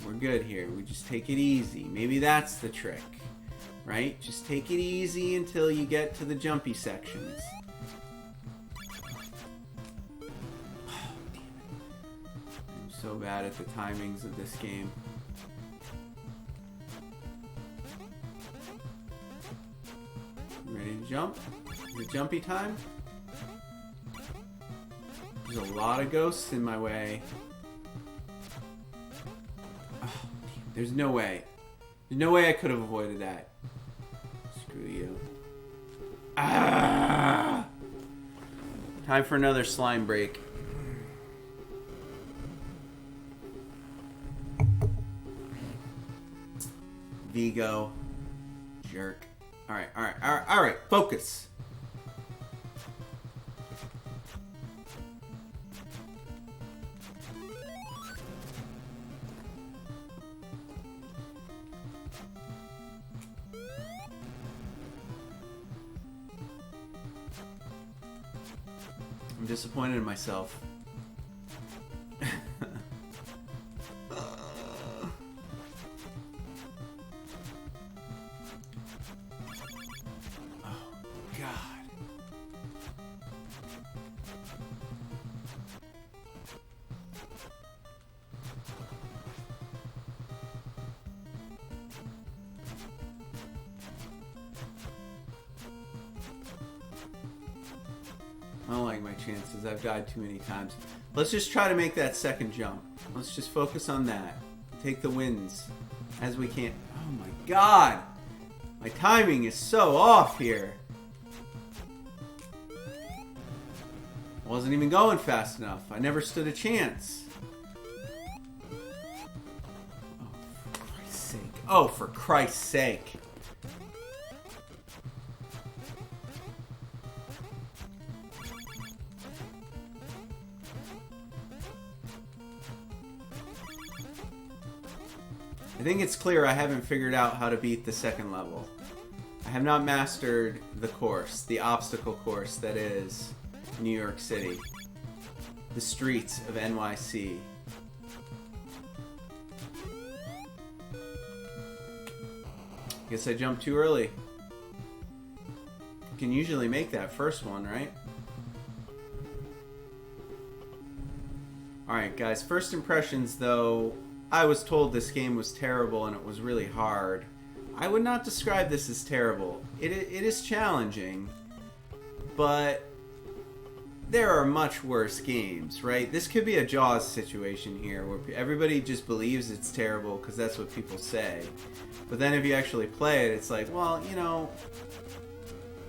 We're good here. We just take it easy. Maybe that's the trick, right? Just take it easy until you get to the jumpy sections. Oh, damn it. I'm so bad at the timings of this game. Ready to jump? Is it jumpy time? There's a lot of ghosts in my way. Oh, there's no way. There's no way I could have avoided that. Screw you. Ah! Time for another slime break. Vigo. Jerk. Alright. Focus. I'm disappointed in myself. I don't like my chances. I've died too many times. Let's just try to make that second jump. Let's just focus on that. Take the wins as we can. Oh my god! My timing is so off here. I wasn't even going fast enough. I never stood a chance. Oh, for Christ's sake. Oh, for Christ's sake. I think it's clear I haven't figured out how to beat the second level. I have not mastered the course, the obstacle course that is New York City. The streets of NYC. Guess I jumped too early. You can usually make that first one, right? Alright guys, first impressions though, I was told this game was terrible and it was really hard. I would not describe this as terrible. It is challenging, but there are much worse games, right? This could be a Jaws situation here where everybody just believes it's terrible because that's what people say. But then if you actually play it, it's like, well, you know,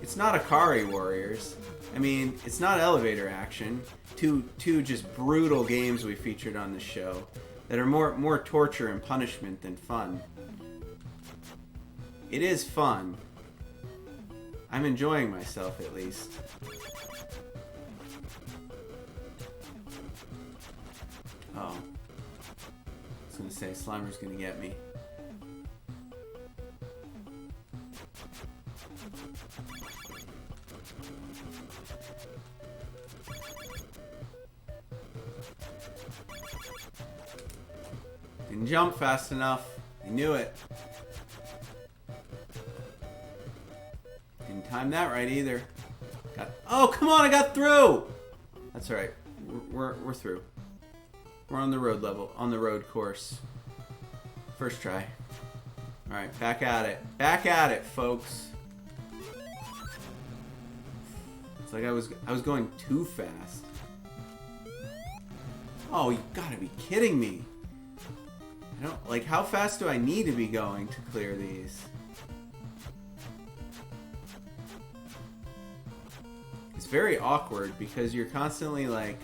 it's not Akari Warriors. I mean, it's not elevator action. Two just brutal games we featured on this show that are more torture and punishment than fun. It is fun. I'm enjoying myself, at least. Oh. I was gonna say, Slimer's gonna get me. Didn't jump fast enough. I knew it. Didn't time that right either. Oh, come on, I got through! That's alright. We're through. We're on the road level, on the road course. First try. Alright, back at it. Back at it, folks. It's like I was going too fast. Oh, you gotta be kidding me. I don't, like, how fast do I need to be going to clear these? It's very awkward because you're constantly like,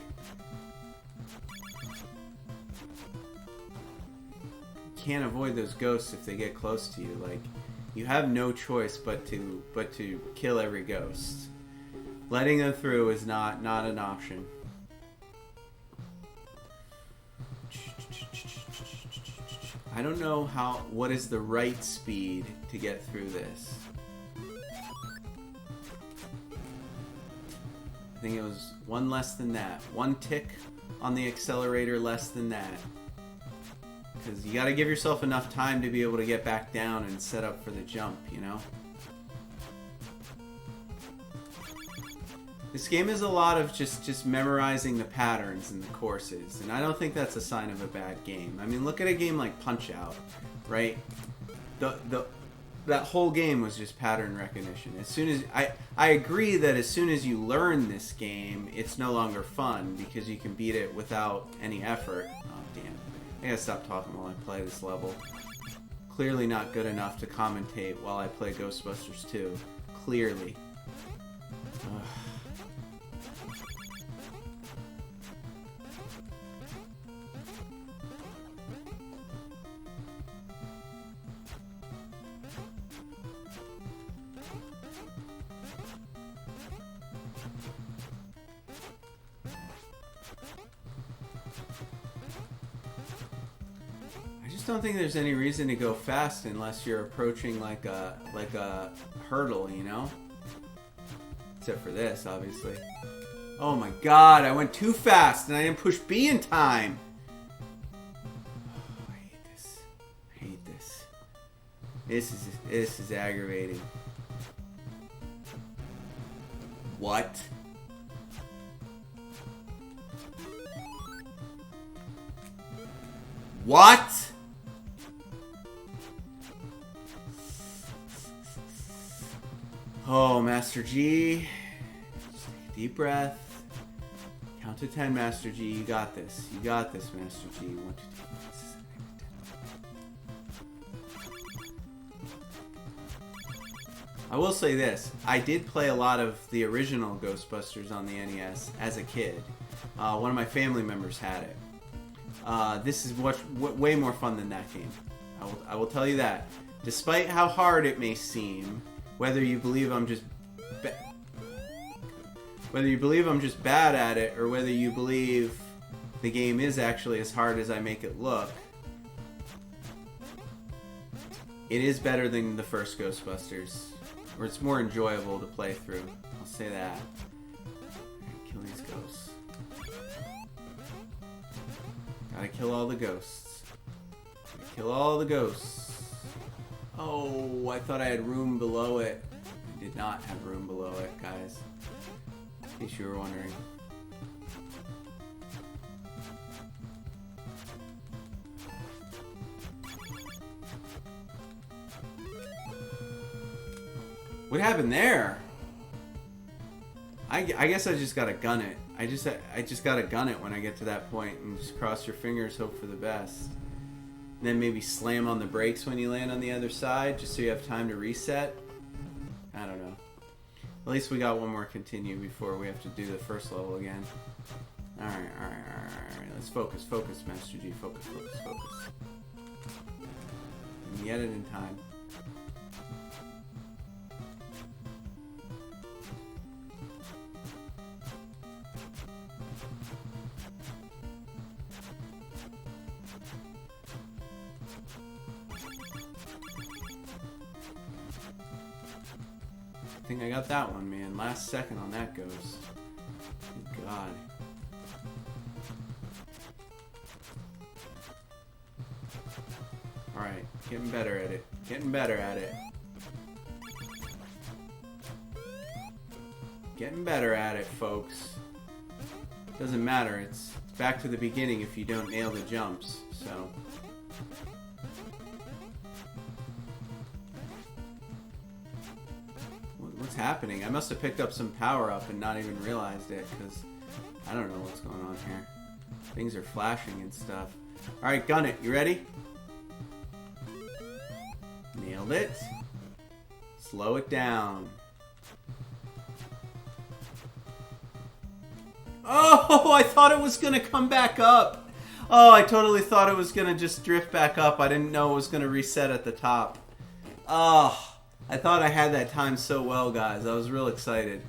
can't avoid those ghosts if they get close to you. Like, you have no choice but to kill every ghost. Letting them through is not an option. I don't know what is the right speed to get through this. I think it was one less than that. One tick on the accelerator less than that. Because you got to give yourself enough time to be able to get back down and set up for the jump, you know? This game is a lot of just memorizing the patterns and the courses, and I don't think that's a sign of a bad game. I mean, look at a game like Punch-Out, right? That whole game was just pattern recognition. As soon as I agree that as soon as you learn this game, it's no longer fun because you can beat it without any effort. Oh damn! I gotta stop talking while I play this level. Clearly not good enough to commentate while I play Ghostbusters 2. Clearly. Ugh. I don't think there's any reason to go fast unless you're approaching like a hurdle, you know? Except for this, obviously. Oh my god, I went too fast and I didn't push B in time. Oh, I hate this. I hate this. This is aggravating. What? What? Oh, Master G. Just take a deep breath. Count to 10, Master G. You got this. You got this, Master G. 1, 2, 3, 4, 5, 6, 7, 8, 10. I will say this. I did play a lot of the original Ghostbusters on the NES as a kid. One of my family members had it. This is way more fun than that game. I will tell you that. Despite how hard it may seem, whether you believe I'm just bad at it, or whether you believe the game is actually as hard as I make it look, it is better than the first Ghostbusters, or it's more enjoyable to play through. I'll say that. Kill these ghosts. Gotta kill all the ghosts. Gotta kill all the ghosts. Oh, I thought I had room below it. I did not have room below it, guys. In case you were wondering. What happened there? I guess I just gotta gun it. I just gotta gun it when I get to that point and just cross your fingers, hope for the best. And then maybe slam on the brakes when you land on the other side, just so you have time to reset. I don't know. At least we got one more continue before we have to do the first level again. Alright. Let's focus, Master G. Focus. And get it in time. I think I got that one, man. Last second on that goes. Good God. Alright, getting better at it. Getting better at it, folks. Doesn't matter. It's back to the beginning if you don't nail the jumps, so... What's happening? I must have picked up some power up and not even realized it, because I don't know what's going on here. Things are flashing and stuff. Alright, gun it. You ready? Nailed it. Slow it down. Oh, I thought it was going to come back up. Oh, I totally thought it was going to just drift back up. I didn't know it was going to reset at the top. Oh. I thought I had that time so well, guys. I was real excited.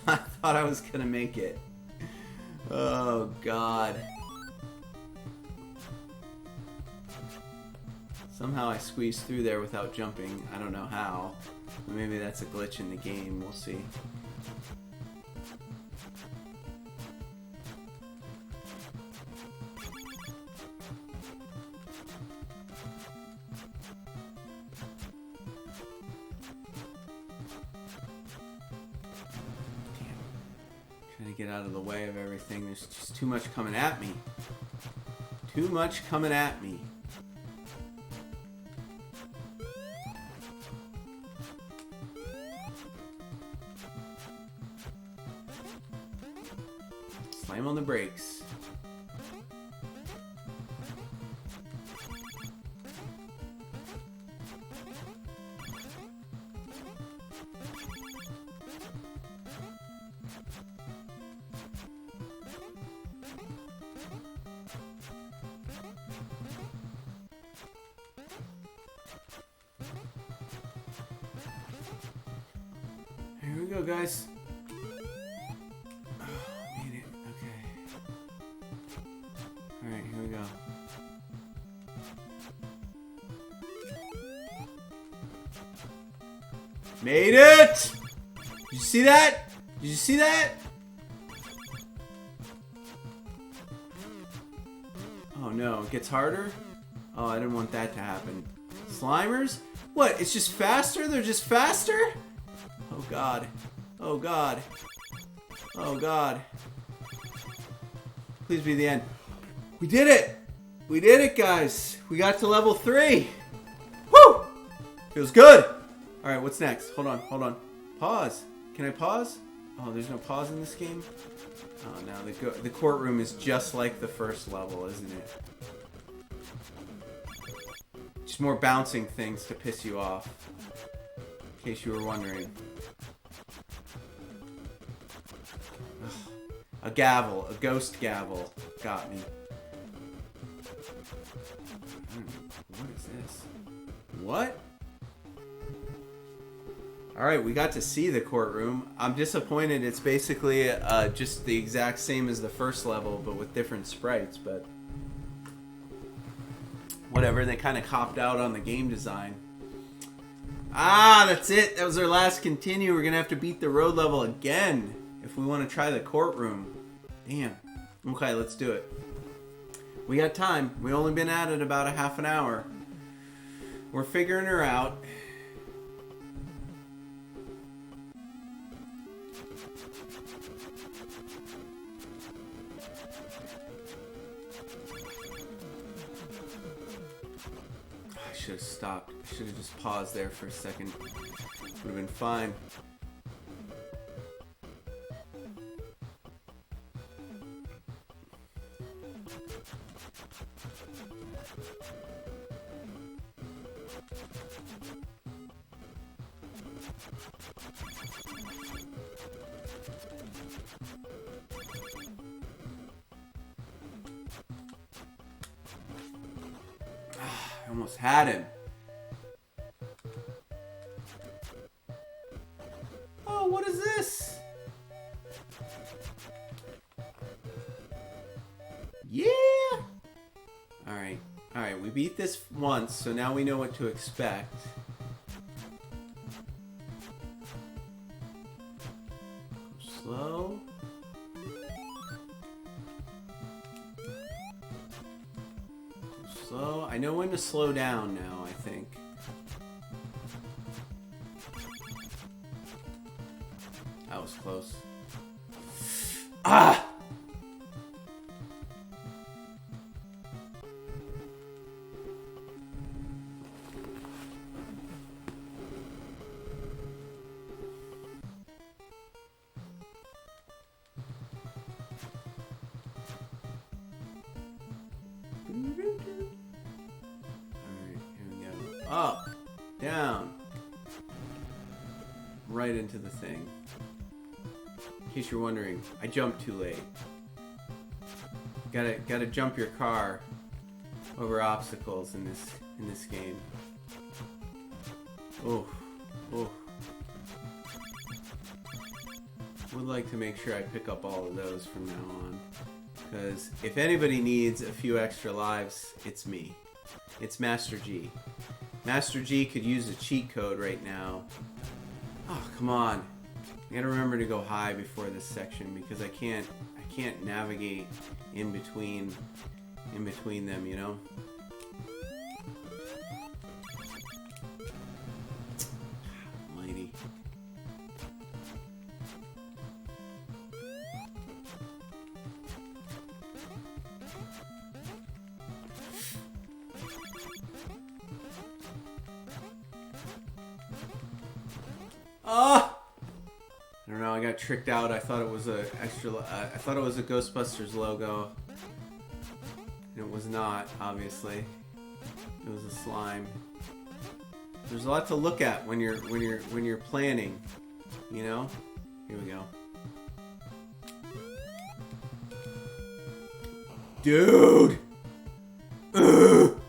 I thought I was going to make it. Oh, God. Somehow I squeezed through there without jumping. I don't know how. Maybe that's a glitch in the game. We'll see. get out of the way of everything. There's just too much coming at me. Too much coming at me. Slam on the brakes. Here we go, guys. Oh, made it. Okay. Alright, here we go. Made it! Did you see that? Did you see that? Oh no, it gets harder? Oh, I didn't want that to happen. Slimers? What? It's just faster? They're just faster? Oh god. Oh god. Oh god. Please be the end. We did it! We did it, guys! We got to level 3! Woo! Feels good! Alright, what's next? Hold on, hold on. Pause. Can I pause? Oh, there's no pause in this game? Oh no, the courtroom is just like the first level, isn't it? Just more bouncing things to piss you off. In case you were wondering. Ugh. A gavel, a ghost gavel, got me. What is this? What? Alright, we got to see the courtroom. I'm disappointed it's basically just the exact same as the first level, but with different sprites, but whatever, they kind of copped out on the game design. Ah, that's it. That was our last continue. We're going to have to beat the road level again if we want to try the courtroom. Damn. Okay, let's do it. We got time. We've only been at it about a half an hour. We're figuring her out. I should have stopped. I should have just paused there for a second. Would have been fine. I almost had him. Oh, what is this? Yeah! Alright. Alright, we beat this once, so now we know what to expect. Slow. Slow. I know when to slow down now, I think. That was close. Ah! Up, down, right into the thing. In case you're wondering, I jumped too late. Gotta jump your car over obstacles in this game. Oh, oh. Would like to make sure I pick up all of those from now on, because if anybody needs a few extra lives, it's me. It's Master G. Master G could use a cheat code right now. Oh, come on. I gotta remember to go high before this section because I can't navigate in between them, you know? Mighty. Ah! I don't know. I got tricked out. I thought it was a I thought it was a Ghostbusters logo. And it was not, obviously. It was a slime. There's a lot to look at when you're planning, you know? Here we go. Dude! Ugh!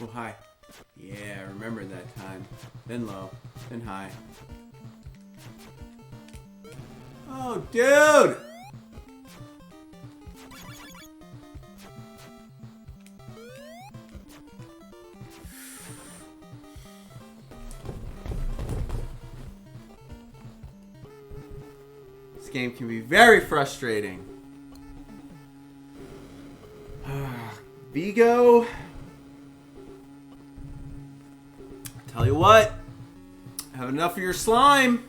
Oh, high. Yeah, I remember that time. Then low. Then high. Oh, dude! This game can be very frustrating. Vigo. Tell you what, have enough of your slime.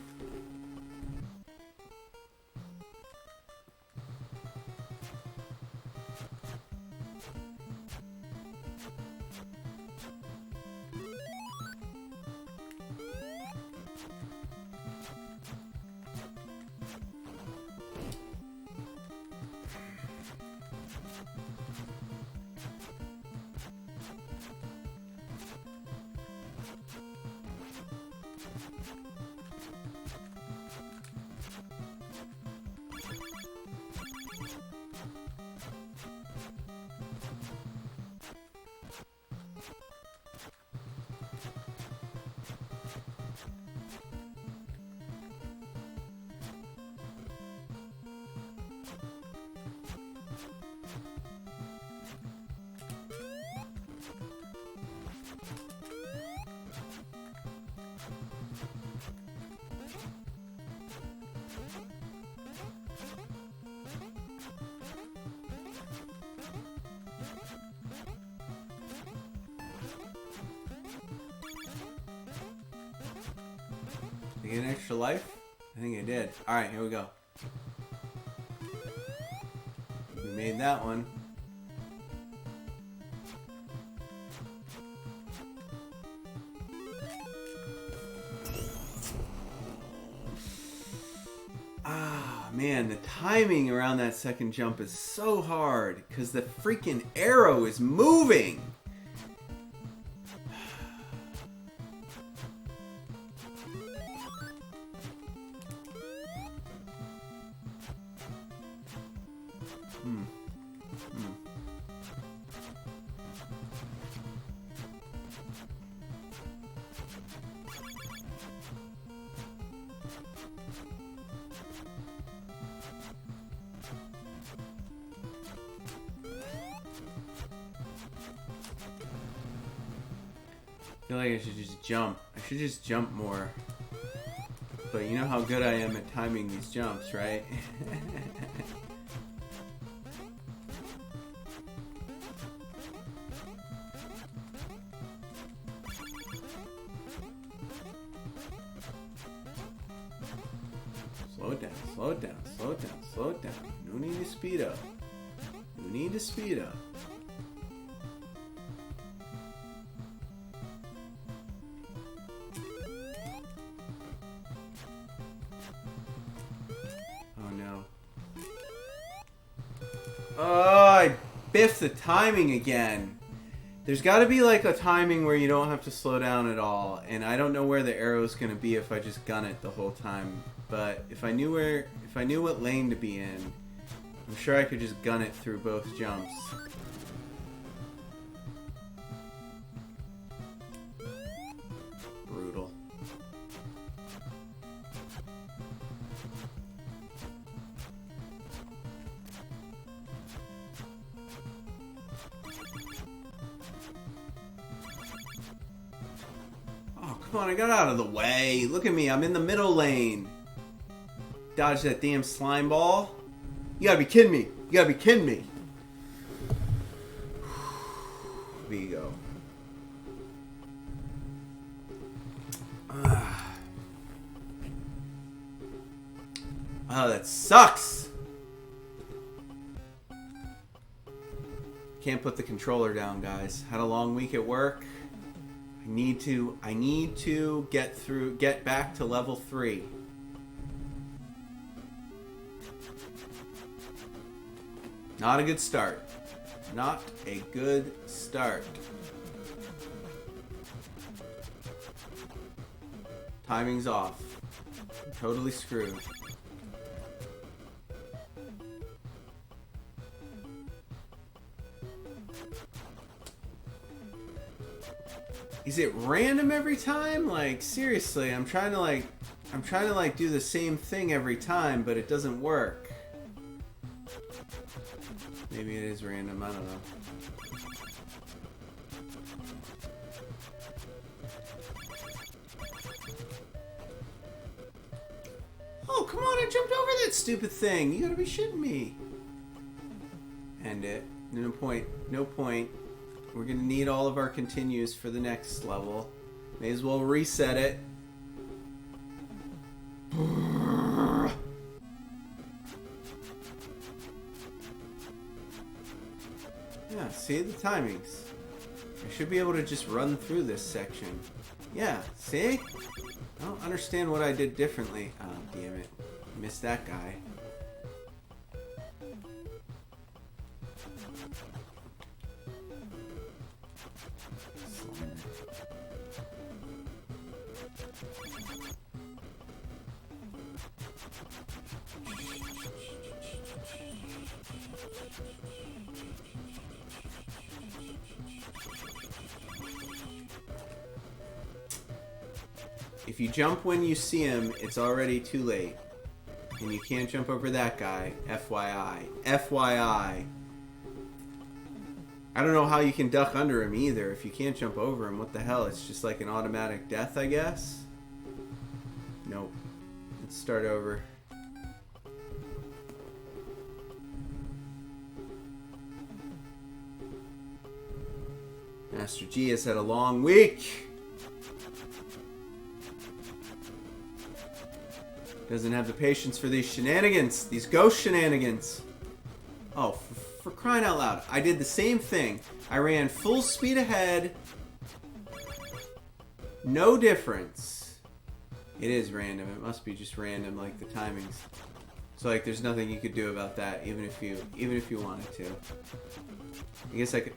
Did I get an extra life? I think I did. Alright, here we go. We made that one. Ah, man, the timing around that second jump is so hard because the freaking arrow is moving. I feel like I should just jump. I should just jump more. But you know how good I am at timing these jumps, right? Slow it down, slow it down, slow it down, slow it down. No need to speed up. No need to speed up. Oh, I biffed the timing again. There's got to be like a timing where you don't have to slow down at all, and I don't know where the arrow's going to be if I just gun it the whole time. But if I knew what lane to be in, I'm sure I could just gun it through both jumps. Brutal. come on, I got out of the way. Look at me, I'm in the middle lane. Dodge that damn slime ball. You gotta be kidding me. You gotta be kidding me. Vigo. Oh, that sucks. Can't put the controller down, guys. Had a long week at work. I need to get back to level 3. Not a good start. Not a good start. Timing's off. Totally screwed. Is it random every time? Like, seriously, I'm trying to do the same thing every time, but it doesn't work. Maybe it is random, I don't know. Oh, come on, I jumped over that stupid thing. You gotta be shitting me. End it. No point. No point. We're gonna need all of our continues for the next level. May as well reset it. Yeah, see the timings. I should be able to just run through this section. Yeah, see? I don't understand what I did differently. Oh, damn it. Missed that guy. If you jump when you see him, it's already too late. And you can't jump over that guy. FYI. FYI. I don't know how you can duck under him either. If you can't jump over him, what the hell? It's just like an automatic death, I guess? Nope. Let's start over. Master G has had a long week. Doesn't have the patience for these shenanigans. These ghost shenanigans. Oh, for crying out loud. I did the same thing. I ran full speed ahead. No difference. It is random. It must be just random, like the timings. So like there's nothing you could do about that, even if you wanted to. I guess I could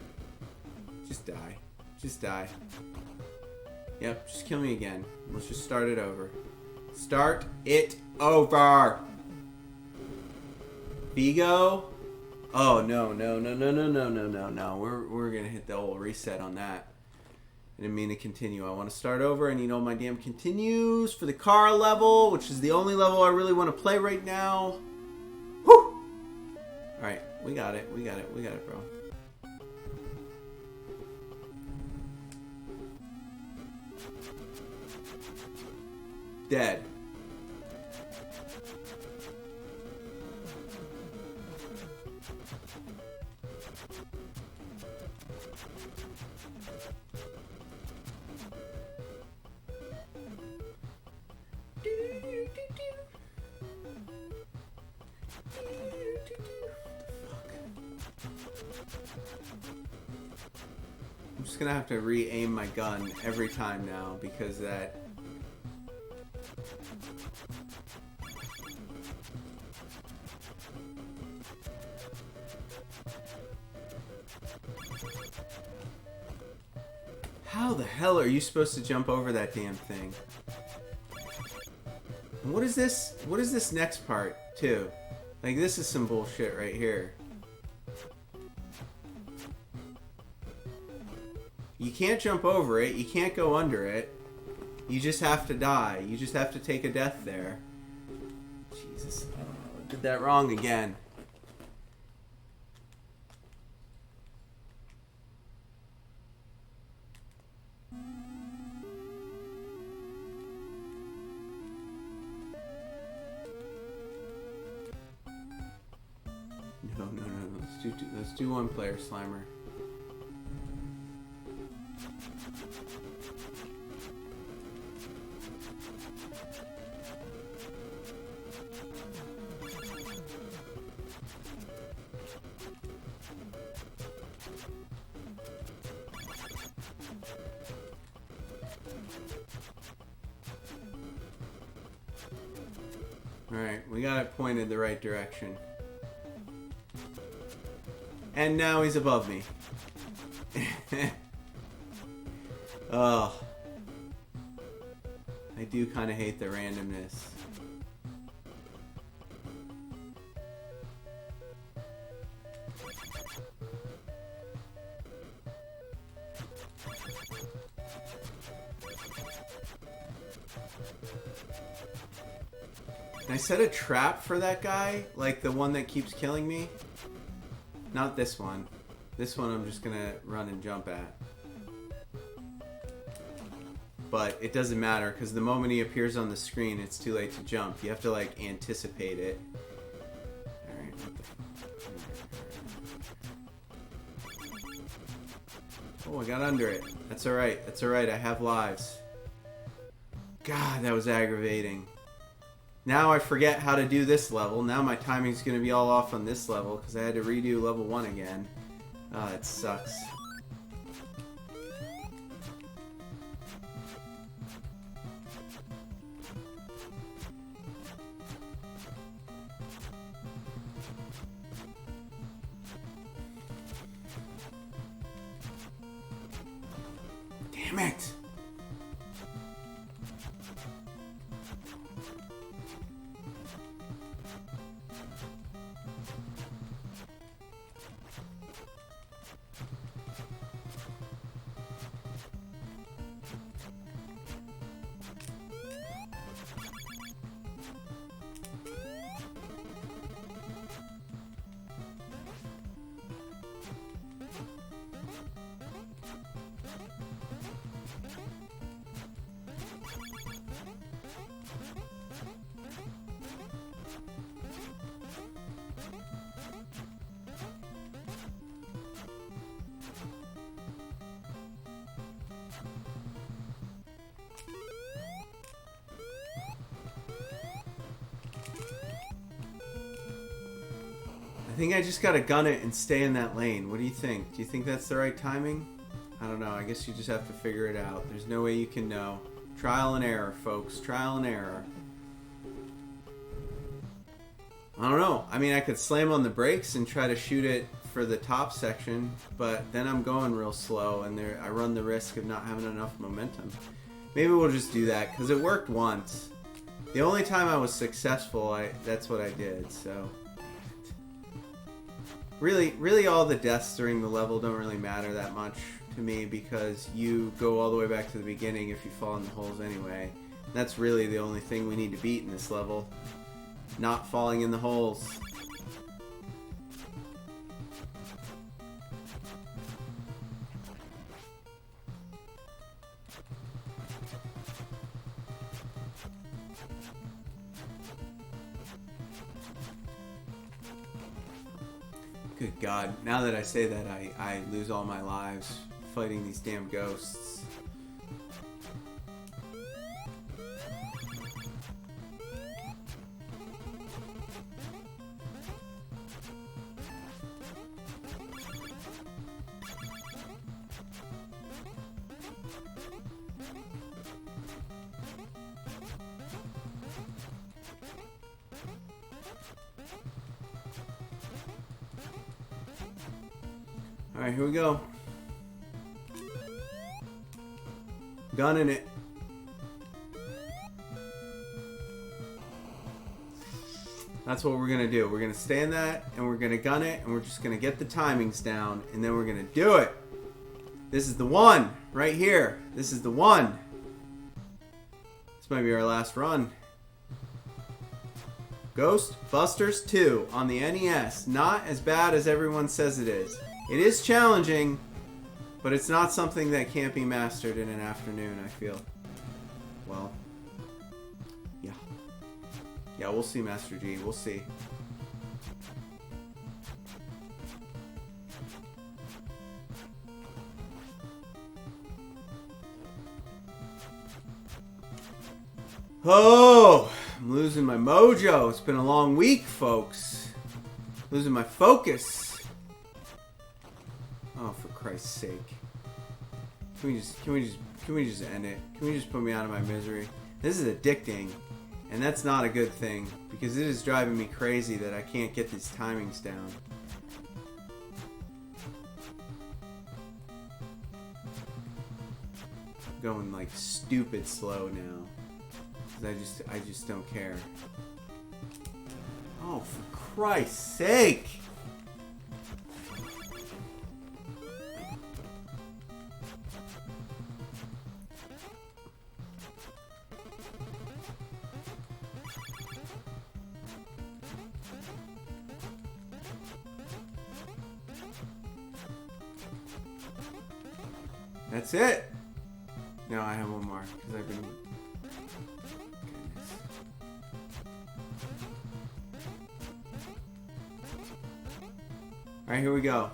just die. Just die. Yep, just kill me again. Let's just start it over. Start it over. Vigo? Oh no. We're gonna hit the old reset on that. I didn't mean to continue. I want to start over. I need all my damn continues for the car level, which is the only level I really want to play right now. Whew! Alright, we got it, bro. Dead. I'm just gonna have to re-aim my gun every time now because that. How the hell are you supposed to jump over that damn thing? And what is this? What is this next part, too? Like, this is some bullshit right here. You can't jump over it. You can't go under it. You just have to die. You just have to take a death there. Jesus. I did that wrong again. No, no, no. Let's do one player Slimer. Alright, we got it pointed the right direction. And now he's above me. Oh. I do kind of hate the randomness. Can I set a trap for that guy? Like the one that keeps killing me? Not this one. This one I'm just gonna run and jump at. But it doesn't matter because the moment he appears on the screen, it's too late to jump. You have to like anticipate it. Alright, what the... Oh, I got under it. That's alright. That's alright. I have lives. God, that was aggravating. Now I forget how to do this level. Now my timing's going to be all off on this level because I had to redo level 1 again. Ah, it sucks. Damn it! I think I just gotta gun it and stay in that lane. What do you think? Do you think that's the right timing? I don't know. I guess you just have to figure it out. There's no way you can know. Trial and error, folks. Trial and error. I don't know. I mean, I could slam on the brakes and try to shoot it for the top section, but then I'm going real slow and I run the risk of not having enough momentum. Maybe we'll just do that because it worked once. The only time I was successful, that's what I did, so... Really all the deaths during the level don't really matter that much to me because you go all the way back to the beginning if you fall in the holes anyway. That's really the only thing we need to beat in this level. Not falling in the holes. Good God, now that I say that, I lose all my lives fighting these damn ghosts. Alright, here we go. Gunning it. That's what we're going to do. We're going to stay in that, and we're going to gun it, and we're just going to get the timings down, and then we're going to do it. This is the one, right here. This is the one. This might be our last run. Ghostbusters 2 on the NES. Not as bad as everyone says it is. It is challenging, but it's not something that can't be mastered in an afternoon, I feel. Well, yeah. Yeah, we'll see, Master G. We'll see. Oh, I'm losing my mojo. It's been a long week, folks. Losing my focus. Oh, for Christ's sake. Can we just end it? Can we just put me out of my misery? This is addicting, and that's not a good thing, because it is driving me crazy that I can't get these timings down. I'm going like stupid slow now. Because I just don't care. Oh, for Christ's sake! That's it! No, I have one more, because I've been... Goodness. Alright, here we go.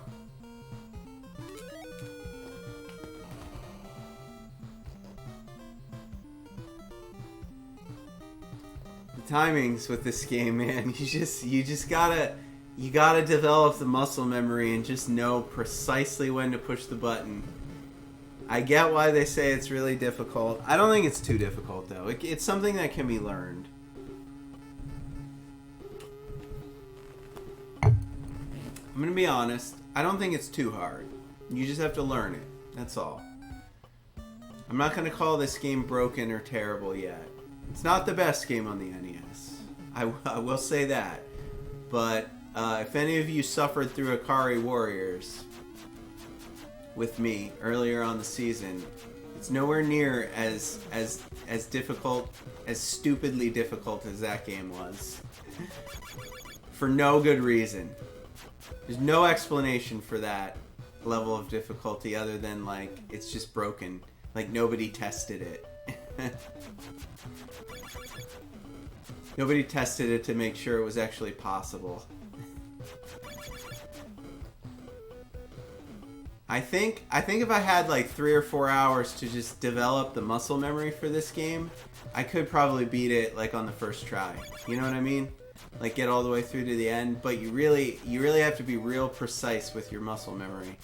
The timings with this game, man, you gotta develop the muscle memory and just know precisely when to push the button. I get why they say it's really difficult. I don't think it's too difficult, though. It's something that can be learned. I'm going to be honest. I don't think it's too hard. You just have to learn it. That's all. I'm not going to call this game broken or terrible yet. It's not the best game on the NES. I will say that. But if any of you suffered through Akari Warriors with me earlier on the season, it's nowhere near as difficult, as stupidly difficult as that game was. For no good reason. There's no explanation for that level of difficulty other than, like, it's just broken. Like, nobody tested it. Nobody tested it to make sure it was actually possible. I think if I had like 3 or 4 hours to just develop the muscle memory for this game, I could probably beat it like on the first try. You know what I mean? Like get all the way through to the end, but you really have to be real precise with your muscle memory.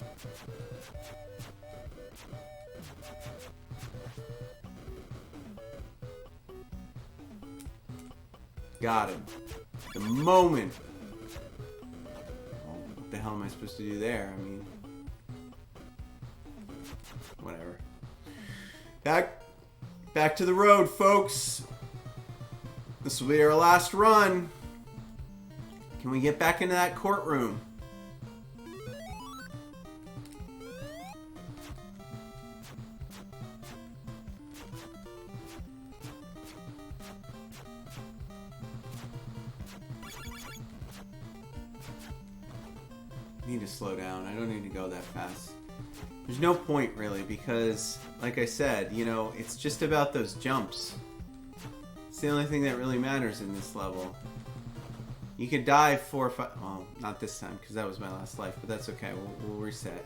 Got him. The moment. Oh, what the hell am I supposed to do there? I mean, whatever. Back to the road, folks. This will be our last run. Can we get back into that courtroom? I need to slow down. I don't need to go that fast. There's no point, really, because, like I said, you know, it's just about those jumps. It's the only thing that really matters in this level. You can die 4 or 5... Well, not this time, because that was my last life, but that's okay. We'll reset.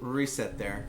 We'll reset there.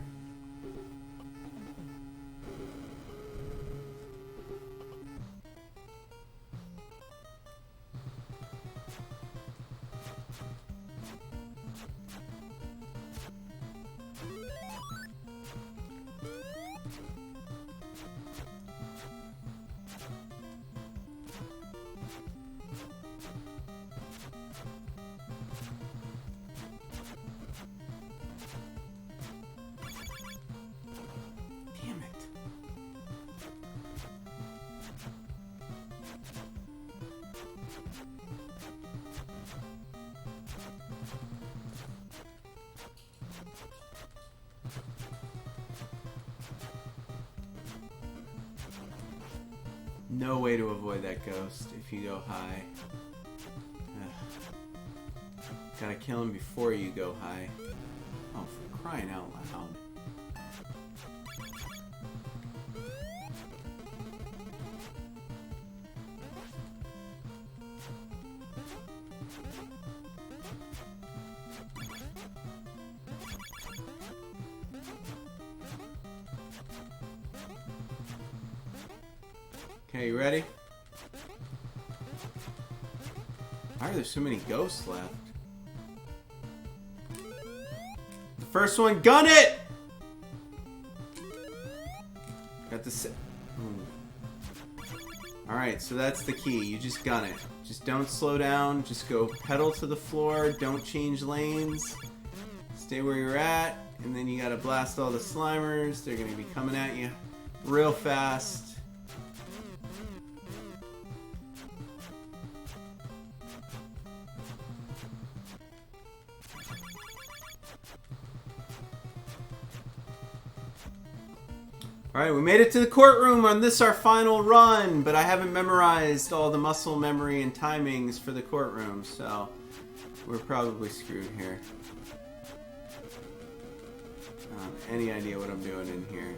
No way to avoid that ghost if you go high. Ugh. Gotta kill him before you go high. Oh, for crying out loud. Okay, you ready? Why are there so many ghosts left? The first one, gun it! Got the Alright, so that's the key. You just gun it. Just don't slow down. Just go pedal to the floor. Don't change lanes. Stay where you're at. And then you gotta blast all the Slimers. They're gonna be coming at you real fast. Alright, we made it to the courtroom on this our final run, but I haven't memorized all the muscle memory and timings for the courtroom, so we're probably screwed here. I don't have any idea what I'm doing in here.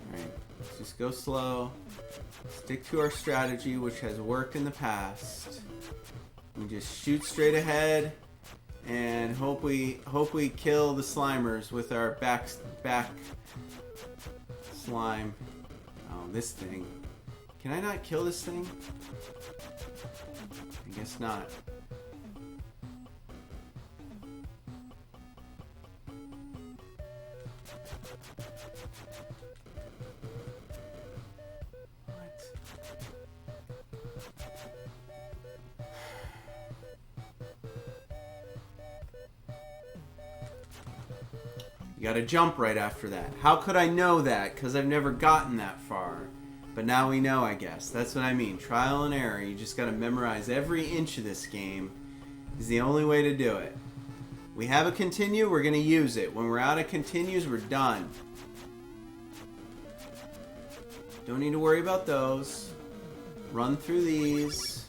Alright, let's just go slow. Stick to our strategy, which has worked in the past. We just shoot straight ahead. And hope we kill the Slimers with our back slime. Oh, this thing. Can I not kill this thing? I guess not. You gotta jump right after that. How could I know that? Because I've never gotten that far. But now we know, I guess. That's what I mean. Trial and error. You just gotta memorize every inch of this game. Is the only way to do it. We have a continue, we're gonna use it. When we're out of continues, we're done. Don't need to worry about those. Run through these.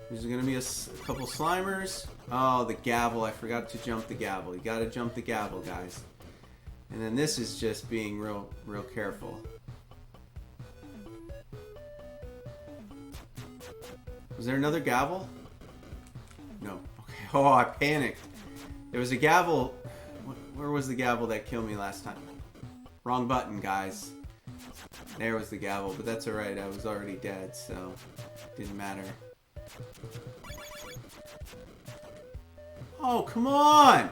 There's gonna be a couple Slimers. Oh, the gavel. I forgot to jump the gavel. You gotta jump the gavel, guys. And then this is just being real careful. Was there another gavel? No. Okay. Oh, I panicked. There was a gavel. Where was the gavel that killed me last time? Wrong button, guys. There was the gavel, but that's alright. I was already dead, so it didn't matter. Oh, come on!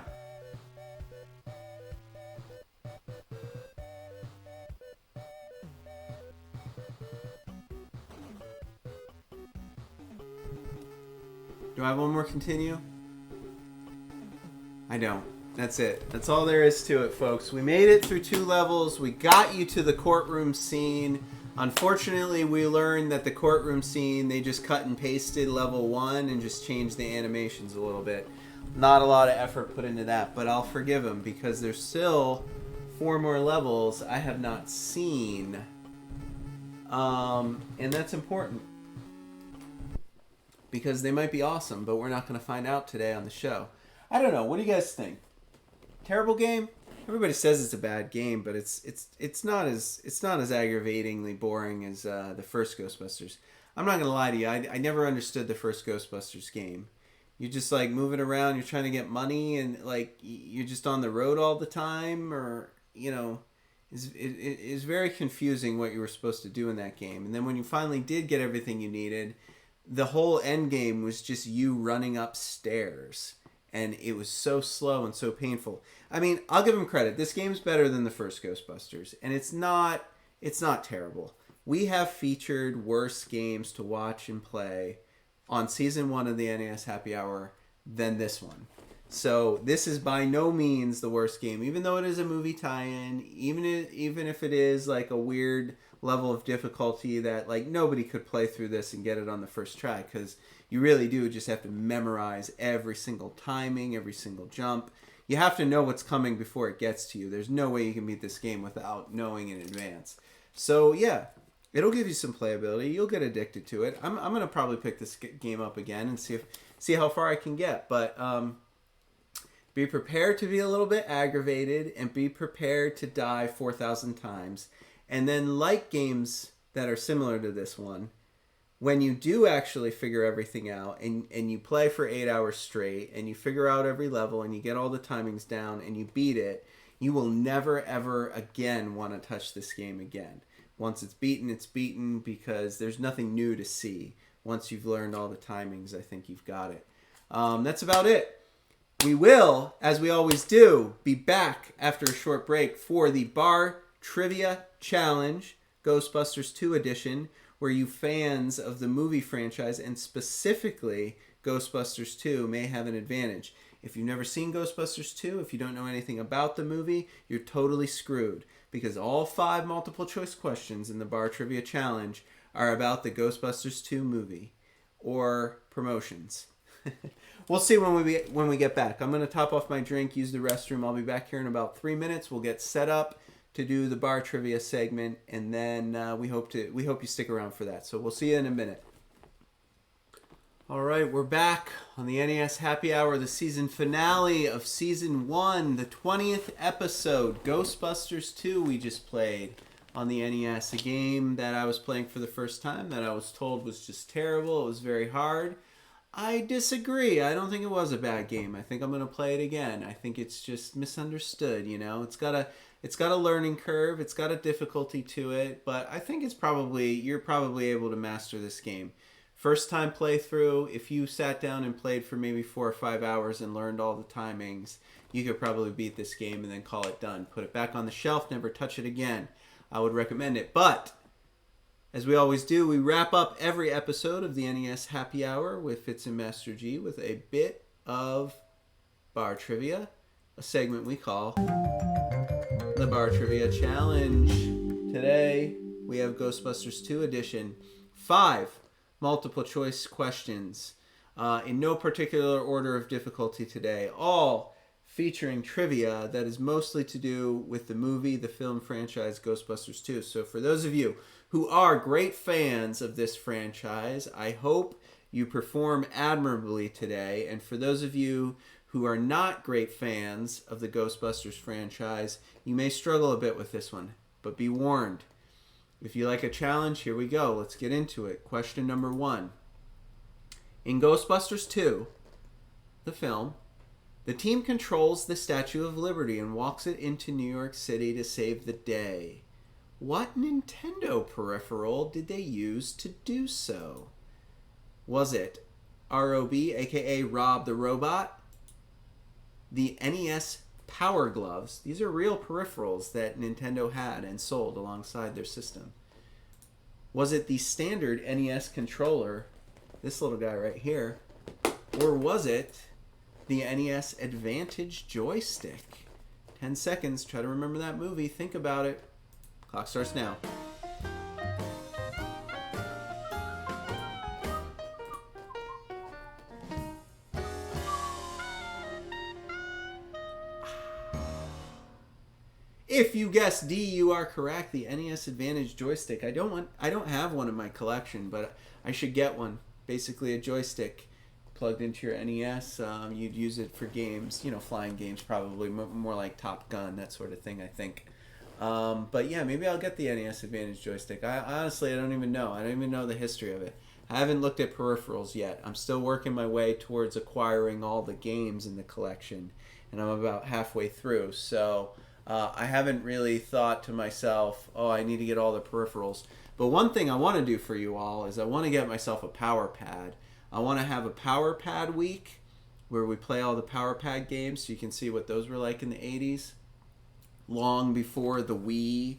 Do I have one more continue? I don't. That's it. That's all there is to it, folks. We made it through 2 levels. We got you to the courtroom scene. Unfortunately, we learned that the courtroom scene, they just cut and pasted level 1 and just changed the animations a little bit. Not a lot of effort put into that, but I'll forgive them because there's still 4 more levels I have not seen. And that's important. Because they might be awesome, but we're not going to find out today on the show. I don't know. What do you guys think? Terrible game? Everybody says it's a bad game, but it's not as aggravatingly boring as the first Ghostbusters. I'm not going to lie to you. I never understood the first Ghostbusters game. You're just like moving around, you're trying to get money, and like you're just on the road all the time, or you know, it's very confusing what you were supposed to do in that game. And then when you finally did get everything you needed, the whole end game was just you running upstairs, and it was so slow and so painful. I mean, I'll give them credit. This game's better than the first Ghostbusters, and it's not terrible. We have featured worse games to watch and play on Season 1 of the NES Happy Hour than this one. So this is by no means the worst game, even though it is a movie tie-in, even if it is like a weird level of difficulty that like nobody could play through this and get it on the first try, because you really do just have to memorize every single timing, every single jump. You have to know what's coming before it gets to you. There's no way you can beat this game without knowing in advance. So yeah, it'll give you some playability. You'll get addicted to it. I'm gonna probably pick this game up again and see how far I can get. But be prepared to be a little bit aggravated, and be prepared to die 4,000 times. And then, like games that are similar to this one, when you do actually figure everything out, and you play for 8 hours straight, and you figure out every level, and you get all the timings down, and you beat it, You will never, ever again want to touch this game again. Once it's beaten because there's nothing new to see. Once you've learned all the timings, I think you've got it. That's about it. We will, as we always do, be back after a short break for the Bar Trivia Challenge, Ghostbusters 2 edition, where you fans of the movie franchise, and specifically Ghostbusters 2, may have an advantage. If you've never seen Ghostbusters 2, if you don't know anything about the movie, you're totally screwed, because all 5 multiple choice questions in the Bar Trivia Challenge are about the Ghostbusters 2 movie or promotions. We'll see when we get back. I'm going to top off my drink, use the restroom. I'll be back here in about 3 minutes. We'll get set up to do the bar trivia segment, and then we hope you stick around for that. So we'll see you in a minute. All right, we're back on the NES Happy Hour, the season finale of Season 1, the 20th episode, Ghostbusters 2 we just played on the NES, a game that I was playing for the first time that I was told was just terrible. It was very hard. I disagree. I don't think it was a bad game. I think I'm going to play it again. I think it's just misunderstood, you know. It's got a learning curve. It's got a difficulty to it, but I think you're probably able to master this game. First time playthrough, if you sat down and played for maybe 4 or 5 hours and learned all the timings, you could probably beat this game and then call it done. Put it back on the shelf, never touch it again. I would recommend it. But as we always do, we wrap up every episode of the NES Happy Hour with Fitz and Master G with a bit of bar trivia, a segment we call the Bar Trivia Challenge. Today, we have Ghostbusters 2 edition. 5 multiple choice questions in no particular order of difficulty today, all featuring trivia that is mostly to do with the movie, the film franchise Ghostbusters 2. So for those of you who are great fans of this franchise, I hope you perform admirably today. And for those of you who are not great fans of the Ghostbusters franchise, you may struggle a bit with this one, but be warned. If you like a challenge, here we go. Let's get into it. Question number 1. In Ghostbusters 2, the film, the team controls the Statue of Liberty and walks it into New York City to save the day. What Nintendo peripheral did they use to do so? Was it ROB, aka Rob the Robot? The NES Power Gloves. These are real peripherals that Nintendo had and sold alongside their system. Was it the standard NES controller, this little guy right here? Or was it the NES Advantage joystick? 10 seconds. Try to remember that movie. Think about it. Clock starts now. If you guess D, you are correct. The NES Advantage joystick. I don't have one in my collection, but I should get one. Basically a joystick plugged into your NES. You'd use it for games, flying games, probably more like Top Gun, that sort of thing, I think. But yeah, maybe I'll get the NES Advantage joystick. I don't even know. I don't even know the history of it. I haven't looked at peripherals yet. I'm still working my way towards acquiring all the games in the collection, and I'm about halfway through. So I haven't really thought to myself, I need to get all the peripherals. But one thing I want to do for you all is I want to get myself a power pad. I want to have a power pad week where we play all the power pad games so you can see what those were like in the 80s. Long before the Wii,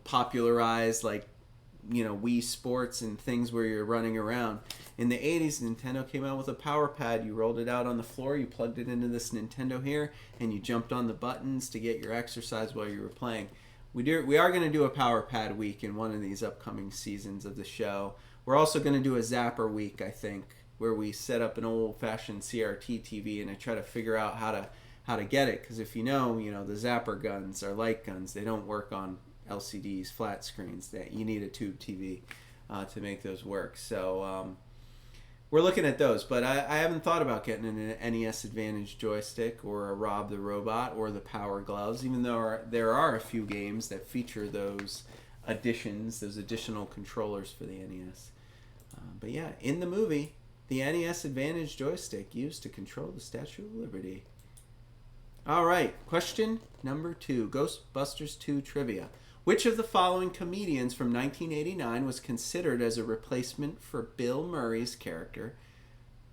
popularized Wii Sports and things where you're running around. In the 80s, Nintendo came out with a power pad. You rolled it out on the floor, you plugged it into this Nintendo here, and you jumped on the buttons to get your exercise while you were playing. We are going to do a power pad week in one of these upcoming seasons of the show. We're also going to do a Zapper week, I think, where we set up an old-fashioned CRT TV and I try to figure out how to get it, because if you know the Zapper guns are light guns. They don't work on LCDs, flat screens. That you need a tube TV to make those work. So we're looking at those, but I haven't thought about getting an NES Advantage joystick or a Rob the Robot or the Power Gloves, even though there are a few games that feature those additions, those additional controllers for the NES. But yeah, in the movie, the NES Advantage joystick used to control the Statue of Liberty. All right, question number 2, Ghostbusters 2 trivia. Which of the following comedians from 1989 was considered as a replacement for Bill Murray's character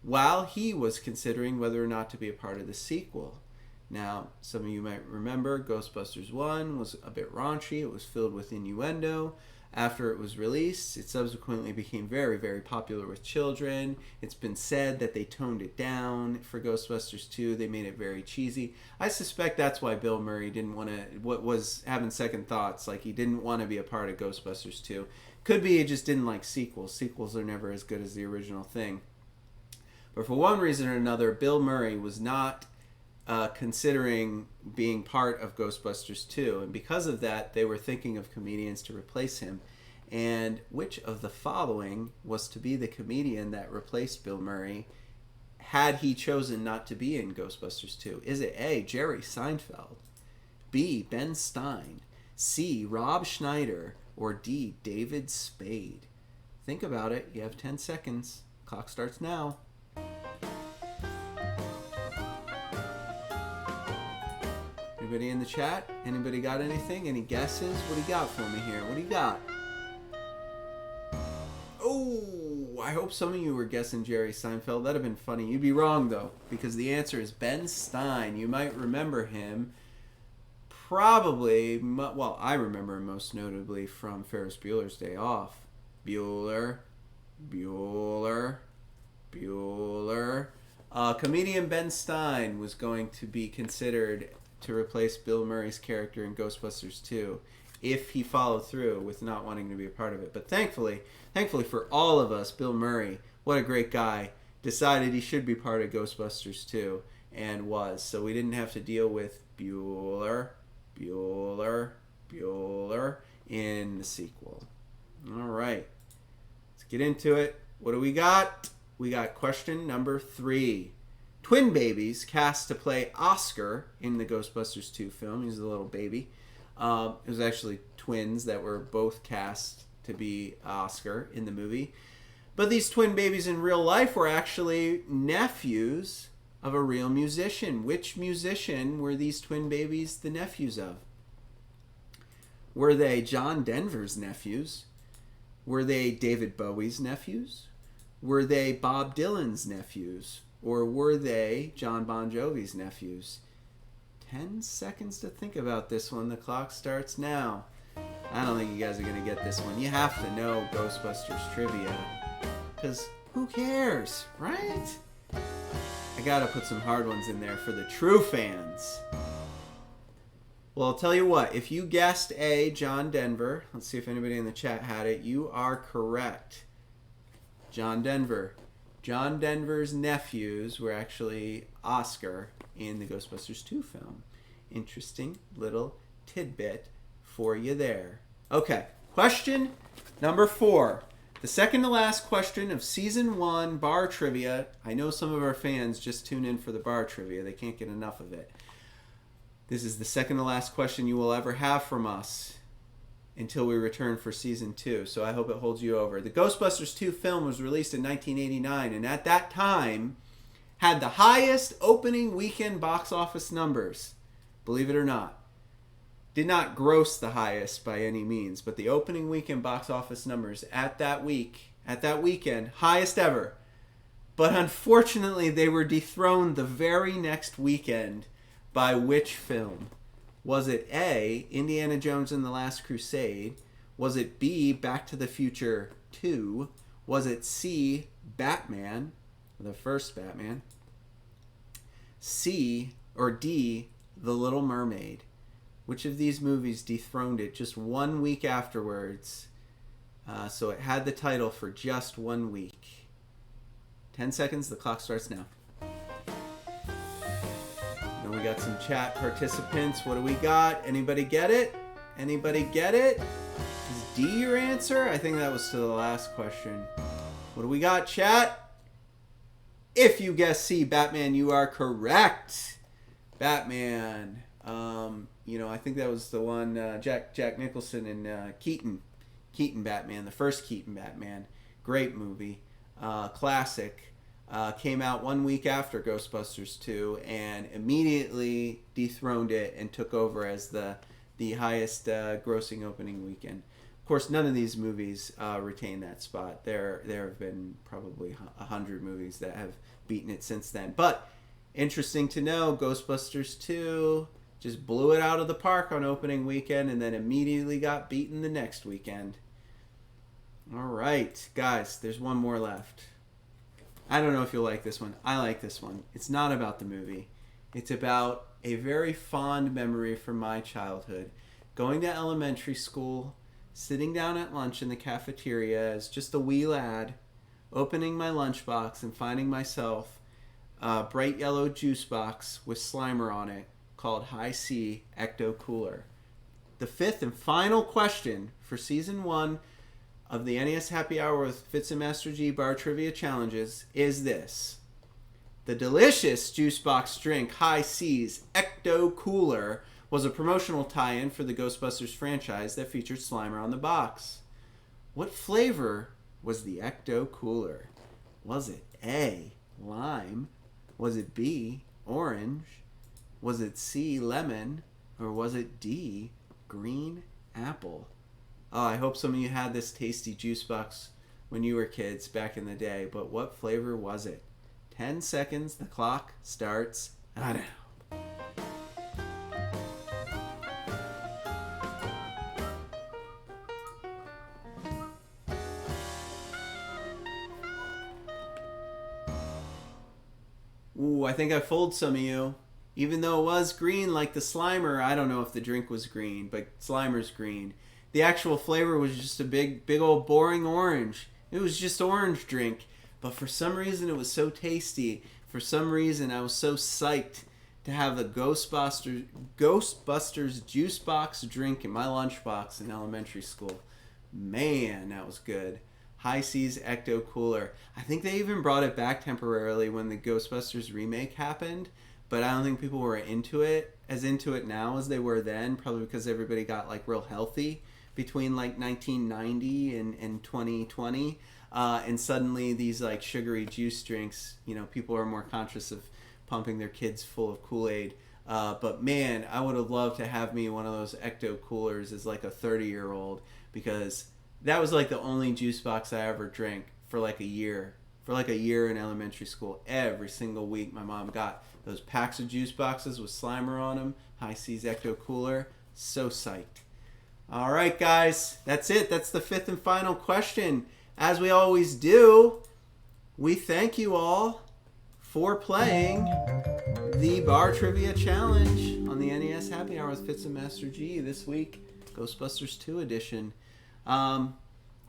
while he was considering whether or not to be a part of the sequel? Now, some of you might remember Ghostbusters 1 was a bit raunchy. It was filled with innuendo. After it was released, it subsequently became very, very popular with children. It's been said that they toned it down for Ghostbusters 2. They made it very cheesy. I suspect that's why Bill Murray didn't want to, was having second thoughts. Like, he didn't want to be a part of Ghostbusters 2. Could be he just didn't like sequels. Sequels are never as good as the original thing. But for one reason or another, Bill Murray was not considering being part of Ghostbusters 2. And because of that, they were thinking of comedians to replace him. And which of the following was to be the comedian that replaced Bill Murray had he chosen not to be in Ghostbusters 2? Is it A, Jerry Seinfeld, B, Ben Stein, C, Rob Schneider, or D, David Spade? Think about it. You have 10 seconds. Clock starts now. Anybody in the chat? Anybody got anything? Any guesses? What do you got for me here? What do you got? Oh, I hope some of you were guessing Jerry Seinfeld. That'd have been funny. You'd be wrong, though, because the answer is Ben Stein. You might remember him probably, well, I remember him most notably from Ferris Bueller's Day Off. Bueller. Comedian Ben Stein was going to be considered to replace Bill Murray's character in Ghostbusters 2 if he followed through with not wanting to be a part of it. But thankfully for all of us, Bill Murray, what a great guy, decided he should be part of Ghostbusters 2 and was. So we didn't have to deal with Bueller in the sequel. All right, let's get into it. What do we got? We got question number 3. Twin babies cast to play Oscar in the Ghostbusters 2 film. He's a little baby. It was actually twins that were both cast to be Oscar in the movie. But these twin babies in real life were actually nephews of a real musician. Which musician were these twin babies the nephews of? Were they John Denver's nephews? Were they David Bowie's nephews? Were they Bob Dylan's nephews? Or were they John Bon Jovi's nephews? 10 seconds to think about this one. The clock starts now. I don't think you guys are going to get this one. You have to know Ghostbusters trivia. Because who cares, right? I got to put some hard ones in there for the true fans. Well, I'll tell you what. If you guessed A, John Denver, let's see if anybody in the chat had it. You are correct. John Denver. John Denver's nephews were actually Oscar in the Ghostbusters 2 film. Interesting little tidbit for you there. Okay, question number 4. The second to last question of Season 1 bar trivia. I know some of our fans just tune in for the bar trivia. They can't get enough of it. This is the second to last question you will ever have from us until we return for Season 2, so I hope it holds you over. The Ghostbusters 2 film was released in 1989, and at that time had the highest opening weekend box office numbers. Believe it or not. Did not gross the highest by any means, but the opening weekend box office numbers at that weekend, highest ever. But unfortunately, they were dethroned the very next weekend by which film? Was it A, Indiana Jones and the Last Crusade? Was it B, Back to the Future 2? Was it C, Batman, the first Batman? C or D, The Little Mermaid? Which of these movies dethroned it just 1 week afterwards? So it had the title for just 1 week. 10 seconds, the clock starts now. And we got some chat participants. What do we got? Anybody get it? Anybody get it? Is D your answer? I think that was to the last question. What do we got, chat? If you guess C, Batman, you are correct. Batman. I think that was the one, Jack Nicholson and Keaton Batman, the first Keaton Batman. Great movie. Classic. came out 1 week after Ghostbusters 2 and immediately dethroned it and took over as the highest grossing opening weekend. Of course, none of these movies retain that spot. There have been probably 100 movies that have beaten it since then. But interesting to know, Ghostbusters 2 just blew it out of the park on opening weekend and then immediately got beaten the next weekend. All right, guys, there's one more left. I don't know if you'll like this one. I like this one. It's not about the movie. It's about a very fond memory from my childhood. Going to elementary school, sitting down at lunch in the cafeteria as just a wee lad, opening my lunchbox and finding myself a bright yellow juice box with Slimer on it called High C Ecto Cooler. The fifth and final question for Season 1 of the NES Happy Hour with Fitz and Master G Bar Trivia Challenges is this. The delicious juice box drink High C's Ecto Cooler was a promotional tie-in for the Ghostbusters franchise that featured Slimer on the box. What flavor was the Ecto Cooler? Was it A, lime? Was it B, orange? Was it C, lemon? Or was it D, green apple? Oh, I hope some of you had this tasty juice box when you were kids back in the day, but what flavor was it? 10 seconds, the clock starts now. Ooh, I think I fooled some of you. Even though it was green like the Slimer, I don't know if the drink was green, but Slimer's green. The actual flavor was just a big old boring orange. It was just orange drink. But for some reason it was so tasty. For some reason I was so psyched to have the Ghostbusters juice box drink in my lunchbox in elementary school. Man, that was good. High C's Ecto Cooler. I think they even brought it back temporarily when the Ghostbusters remake happened. But I don't think people were into it now as they were then. Probably because everybody got like real healthy between like 1990 and 2020. And suddenly these like sugary juice drinks, people are more conscious of pumping their kids full of Kool-Aid. But man, I would have loved to have me one of those Ecto Coolers as like a 30-year-old, because that was like the only juice box I ever drank for like a year. For like a year in elementary school, every single week my mom got those packs of juice boxes with Slimer on them. High C's Ecto Cooler. So psyched. All right, guys. That's it. That's the fifth and final question. As we always do, we thank you all for playing the Bar Trivia Challenge on the NES Happy Hour with Fitz and Master G this week. Ghostbusters 2 edition.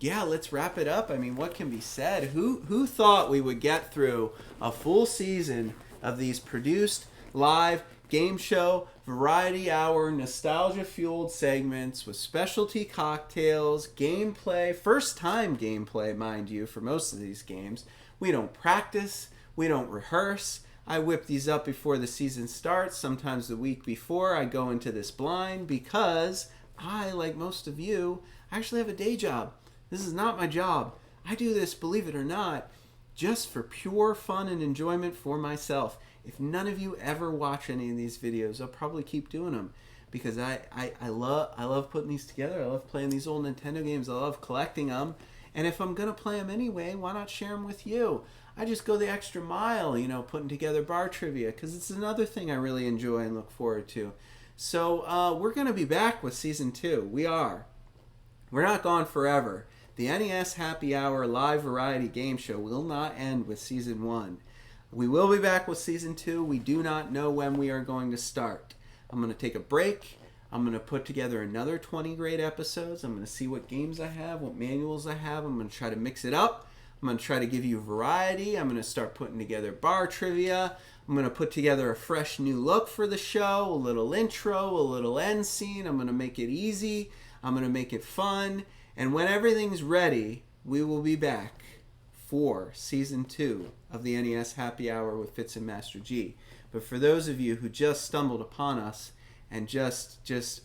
Yeah, let's wrap it up. I mean, what can be said? Who thought we would get through a full season of these produced live game show, variety hour, nostalgia-fueled segments with specialty cocktails, gameplay, first-time gameplay, mind you, for most of these games. We don't practice. We don't rehearse. I whip these up before the season starts, sometimes the week before. I go into this blind because I, like most of you, actually have a day job. This is not my job. I do this, believe it or not, just for pure fun and enjoyment for myself. If none of you ever watch any of these videos, I'll probably keep doing them because I love putting these together. I love playing these old Nintendo games. I love collecting them. And if I'm going to play them anyway, why not share them with you? I just go the extra mile, putting together bar trivia because it's another thing I really enjoy and look forward to. So we're going to be back with Season 2. We are. We're not gone forever. The NES Happy Hour live variety game show will not end with Season 1. We will be back with Season 2. We do not know when we are going to start. I'm going to take a break. I'm going to put together another 20 great episodes. I'm going to see what games I have, what manuals I have. I'm going to try to mix it up. I'm going to try to give you variety. I'm going to start putting together bar trivia. I'm going to put together a fresh new look for the show, a little intro, a little end scene. I'm going to make it easy. I'm going to make it fun. And when everything's ready, we will be back for Season 2 of the NES Happy Hour with Fitz and Master G. But for those of you who just stumbled upon us and just,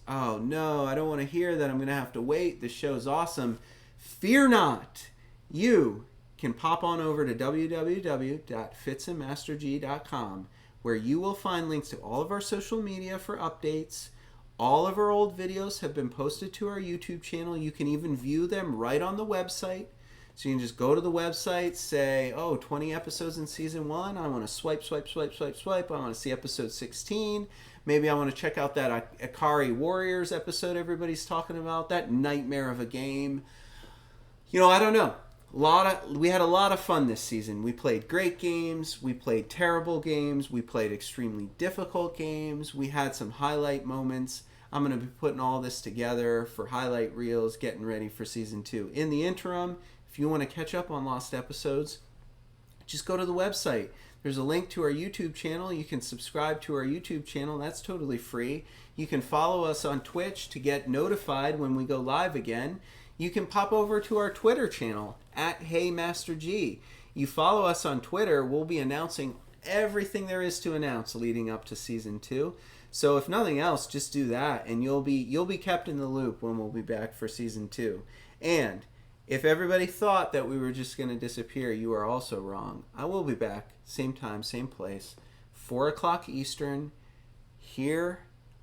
oh no, I don't want to hear that I'm going to have to wait. This show's awesome. Fear not. You can pop on over to www.fitsandmasterg.com, where you will find links to all of our social media for updates. All of our old videos have been posted to our YouTube channel. You can even view them right on the website. So you can just go to the website, say, 20 episodes in season 1. I want to swipe. I want to see episode 16. Maybe I want to check out that Akari Warriors episode everybody's talking about. That nightmare of a game. I don't know. We had a lot of fun this season. We played great games. We played terrible games. We played extremely difficult games. We had some highlight moments. I'm going to be putting all this together for highlight reels, getting ready for season 2. In the interim, if you want to catch up on lost episodes, just go to the website. There's a link to our YouTube channel. You can subscribe to our YouTube channel. That's totally free. You can follow us on Twitch to get notified when we go live again. You can pop over to our Twitter channel at HeyMasterG. You follow us on Twitter, we'll be announcing everything there is to announce leading up to season 2. So if nothing else, just do that, and you'll be kept in the loop when we'll be back for season 2. And if everybody thought that we were just going to disappear, you are also wrong. I will be back, same time, same place, 4 o'clock Eastern, here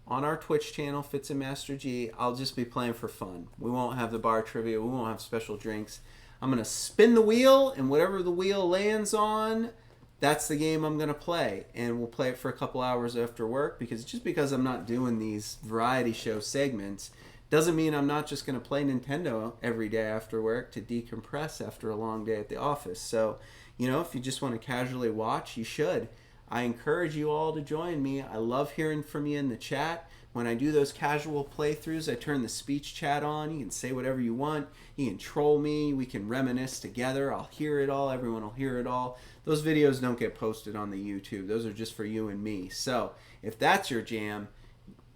on our Twitch channel, Fitz and Master G. I'll just be playing for fun. We won't have the bar trivia. We won't have special drinks. I'm going to spin the wheel, and whatever the wheel lands on, that's the game I'm going to play. And we'll play it for a couple hours after work, because I'm not doing these variety show segments doesn't mean I'm not just going to play Nintendo every day after work to decompress after a long day at the office. So, if you just want to casually watch, you should. I encourage you all to join me. I love hearing from you in the chat. When I do those casual playthroughs, I turn the speech chat on. You can say whatever you want. You can troll me. We can reminisce together. I'll hear it all. Everyone will hear it all. Those videos don't get posted on the YouTube. Those are just for you and me. So, if that's your jam,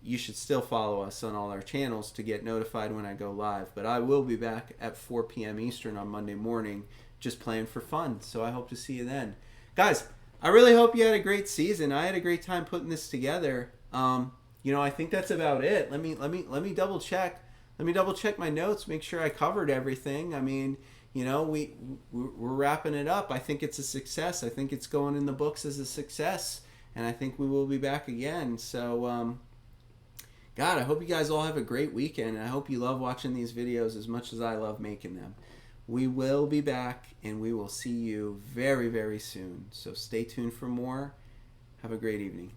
you should still follow us on all our channels to get notified when I go live. But I will be back at 4 p.m. Eastern on Monday morning just playing for fun. So I hope to see you then. Guys, I really hope you had a great season. I had a great time putting this together. I think that's about it. Let me double check. Let me double check my notes, make sure I covered everything. I mean, we're wrapping it up. I think it's a success. I think it's going in the books as a success. And I think we will be back again. So, God, I hope you guys all have a great weekend. I hope you love watching these videos as much as I love making them. We will be back, and we will see you very, very soon. So stay tuned for more. Have a great evening.